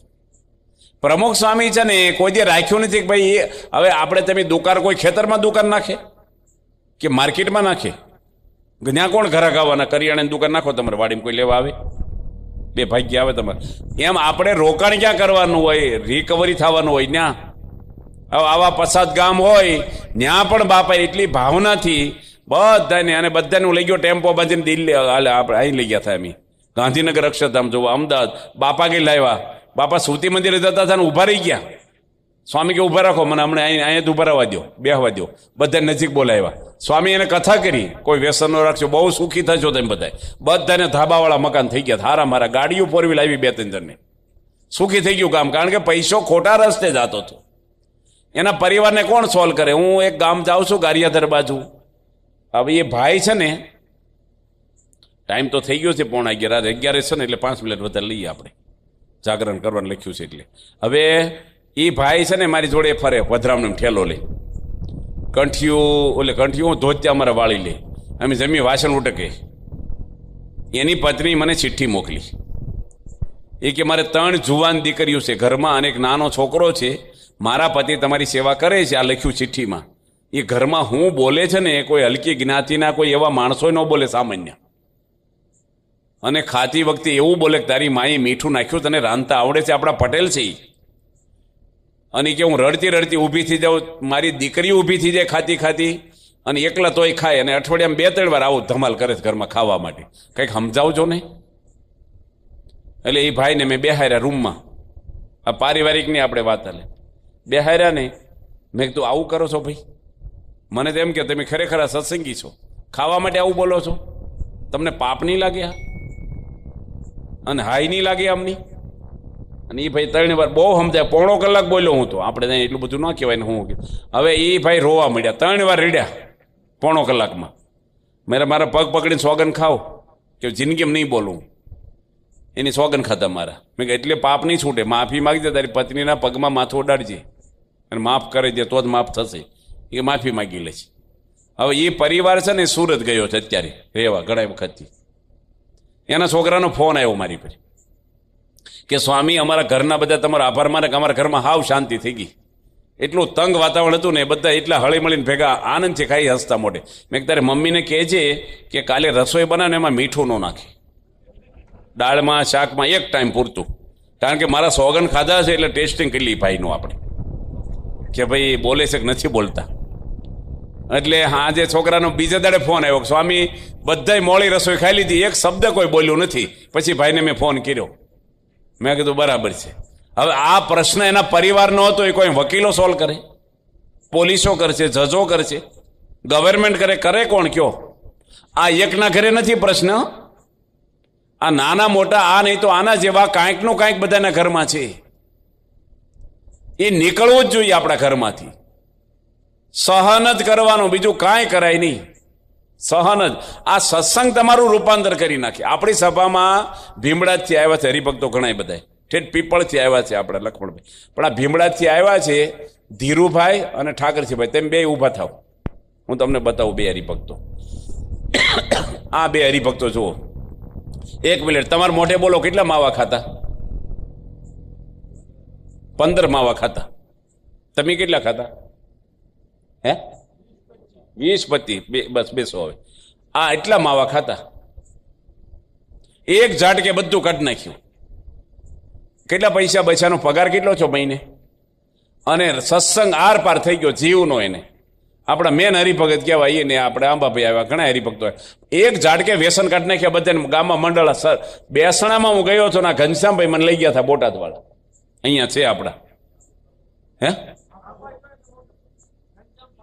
[SPEAKER 1] પ્રમુખ સ્વામી છે ને કોઈ જે રાખ્યું નથી કે ભાઈ હવે આપણે તમે દુકાન કોઈ ખેતરમાં દુકાન નાખે કે માર્કેટમાં નાખે, ત્યાં કોણ ઘરાક આવવાના? કરિયાણાની દુકાન નાખો તમારે વાડીમાં, કોઈ લેવા આવે? 2 ભાગ્ય આવે તમારે. એમ આપણે રોકાણ ક્યાં કરવાનું હોય, રિકવરી થવાનું હોય. ત્યાં આવા પસાદ ગામ હોય ત્યાં પણ બાપા એટલી ભાવનાથી બધાને, અને બધાને હું લઈ ગયો ટેમ્પો બાંધીને દિલ્હી, આપણે અહીં લઈ ગયા હતા અમે ગાંધીનગર અક્ષરધામ જોવા, અમદાવાદ. બાપા કઈ લાવ્યા, બાપા સુતી મંદિરે જતા હતા ને ઊભા રહી ગયા. સ્વામી કે ઊભા રાખો મને, હમણાં અહીંયા જ ઊભા રહેવા દો, બેહવા દો. બધા નજીક બોલાવ્યા. સ્વામી એને કથા કરી, કોઈ વ્યસન ન રાખશો, બહુ સુખી થશો તેમ બધા. બધાને ધાબાવાળા મકાન થઈ ગયા, હારા મારા ગાડીઓ 4 વ્હીલ આવી 2-3 જણને. સુખી થઈ ગયું કામ, કારણ કે પૈસો ખોટા રસ્તે જતો હતો. એના પરિવારને કોણ સોલ્વ કરે? હું એક ગામ જાઉં છું ગારિયાધર બાજુ. હવે એ ભાઈ છે ને, ટાઈમ તો થઈ ગયો છે 11:30, 11 છે ને, એટલે 5 મિનિટ વધારે લઈએ આપણે, જાગરણ કરવાનું લખ્યું છે એટલે. હવે એ ભાઈ છે ને મારી જોડે ફરે, પધરામનો ઠેલો લે, કંઠિયું ધોત્યા અમારા વાળી લે, અમે જમી વાસણ ઉટકે. એની પત્ની મને ચિઠ્ઠી મોકલી. એ કે મારે 3 જુવાન દીકરીઓ છે ઘરમાં અને એક નાનો છોકરો છે, મારા પતિ તમારી સેવા કરે છે. આ લખ્યું ચિઠ્ઠીમાં. એ ઘરમાં હું બોલે છે ને, કોઈ હલકી જ્ઞાતિના કોઈ એવા માણસો ન બોલે સામાન્ય. અને ખાતી વખતે એવું બોલે કે તારી માએ મીઠું નાખ્યું, તને રાંધતા આવડે છે? આપણા પટેલ છે. અને કે હું રડતી રડતી ઊભી થઈ જાઉં, મારી દીકરી ઊભી થઈ જાય ખાતી, અને એકલા તોય ખાય, અને અઠવાડિયામાં 2-3 વાર આવું ધમાલ કરે છે ઘરમાં ખાવા માટે. કંઈક સમજાવજો ને. એટલે એ ભાઈને મેં બેહાર્યા રૂમમાં. આ પારિવારિકની આપણે વાત હાલે. બેહાર્યા ને, મેં કીધું આવું કરો છો ભાઈ? મને તો એમ કે તમે ખરેખર સત્સંગી છો, ખાવા માટે આવું બોલો છો? તમને પાપ નહીં લાગે? અને હાઈ નહીં લાગે આમની? અને એ ભાઈ 3 વાર બહુ સમજાય, 1.5 કલાક બોલ્યો હું તો. આપણે ત્યાં એટલું બધું ના કહેવાય ને. હું હવે એ ભાઈ રોવા મળ્યા, 3 વાર રીડ્યા 1.5 કલાકમાં. મારા પગ પકડીને સોગન ખાવ કે જિંદગીમાં નહીં બોલું. એની સોગન ખાતા મારા. મેં કહ્યું એટલે પાપ નહીં છૂટે, માફી માગી દે, તારી પત્નીના પગમાં માથું ઉડાડજે અને માફ કરી દે તો જ માફ થશે. એ માફી માગી લે છે. હવે એ પરિવાર છે ને સુરત ગયો છે અત્યારે રહેવા ઘણા વખતથી. એના છોકરાનો ફોન આવ્યો મારી પર કે સ્વામી અમારા ઘરના બધા તમારો આભાર માને કે અમારા ઘરમાં હાવ શાંતિ થઈ ગઈ. એટલું તંગ વાતાવરણ હતું ને, બધા એટલા હળી મળીને ભેગા આનંદથી ખાઈ હસતા મોઢે. મેં તારે મમ્મીને કહેજે કે કાલે રસોઈ બનાવે એમાં મીઠું ન નાખે, દાળમાં શાકમાં 1 ટાઈમ પૂરતું. કારણ કે મારા સોગન ખાધા છે એટલે ટેસ્ટિંગ કરી લી ભાઈનું આપણે કે ભાઈ બોલે છે કે નથી બોલતા. એટલે હા, જે છોકરાનો બીજા દાડે ફોન આવ્યો, સ્વામી બધાય મોડી રસોઈ ખાઈ લીધી, 1 શબ્દ કોઈ બોલ્યું નથી. પછી ભાઈને મેં ફોન કર્યો. મેં કીધું બરાબર છે. હવે આ પ્રશ્ન એના પરિવારનો હતો, એ કોઈ વકીલો સોલ્વ કરે? પોલીસો કરશે, જજો કરશે, ગવર્મેન્ટ કરે કોણ કયો? આ એકના ઘરે નથી પ્રશ્ન. આ નાના મોટા, આ નહીં તો આના જેવા કાંઈકનું કાંઈક બધાના ઘરમાં છે. એ નીકળવું જ જોઈએ આપણા ઘરમાંથી. સહન જ કરવાનું, બીજું કાંઈ કરાય નહીં. સહન જ. આ સત્સંગ તમારું રૂપાંતર કરી નાખે. આપણી સભામાં ભીમડાજથી આવ્યા છે હરિભક્તો ઘણા બધા, ઠેઠ પીપળથી આવ્યા છે આપણે લક્ષ્મણભાઈ, પણ આ ભીમડાથી આવ્યા છે ધીરુભાઈ અને ઠાકરસિંહભાઈ. તેમ બે ઊભા થાવ, હું તમને બતાવું બે હરિભક્તો. આ બે હરિભક્તો જુઓ. એક મિનિટ, તમારા મોઢે બોલો, કેટલા માવા ખાતા? 15 માવા ખાતા. તમે કેટલા ખાતા? હે 20-25? બસ બેસો હવે. આ એટલા માવા ખાતા, એક ઝાટકે બધું કાઢી નાખ્યું. કેટલા પૈસા બચાનો પગાર કેટલો છો મહિને? અને સત્સંગ આર પાર થઈ ગયો જીવનો. એને આપણા મેન હરિભગત કહેવાય. એને આપણે આંબાભાઈ આવ્યા, ઘણા હરિભક્તો. એક ઝાટકે વ્યસન કાઢી નાખ્યા બધાને. ગામમાં મંડળ સર બેસણામાં હું ગયો હતો ને, ઘનશ્યામભાઈ મને લઈ ગયા હતા, બોટાદ વાળા. અહીંયા છે આપણા. હે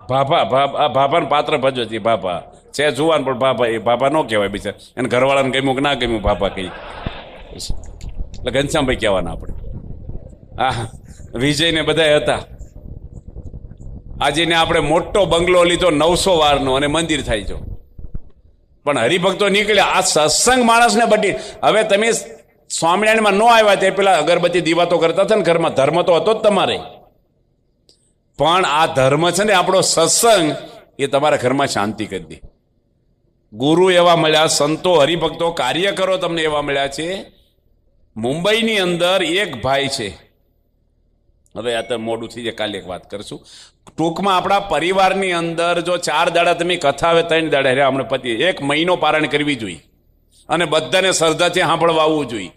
[SPEAKER 1] ભાભાને પાત્ર ભજવે છે. ભાભા છે જુવાન, પણ ભાભા એ ભાભા ન કહેવાય બિચાર. એને ઘરવાળાને ગમ્યું કે ના ગમ્યું ભાભા કહી, એટલે ઘનશ્યામભાઈ કહેવાના આપણે. હા, વિજયને બધા હતા. આજે ને આપણે મોટો બંગલો લીધો 900 વારનો અને મંદિર થાય છે. પણ હરિભક્તો નીકળ્યા. આ સત્સંગ માણસને બધી. હવે તમે સ્વામિનારાયણમાં ન આવ્યા તે પેલા અગરબત્તી દીવાતો કરતા હતા ને ઘરમાં, ધર્મ તો હતો જ તમારે. પણ આ ધર્મ છે ને આપણો સત્સંગ, એ તમારા ઘરમાં શાંતિ કરી દે. ગુરુ એવા મળ્યા, સંતો હરિભક્તો કાર્યકરો તમને એવા મળ્યા છે. મુંબઈની અંદર એક ભાઈ છે, હવે આ તો મોડું થઈ જાય, કાલે એક વાત કરશું. ટૂંકમાં આપણા પરિવારની અંદર જો 4 દાડા તમે કથા આવે, 3 દાડા રે હમણાં પતિ 1 મહિનો પારણ કરવી જોઈએ અને બધાને શ્રદ્ધાથી સાંભળવા આવવું જોઈએ.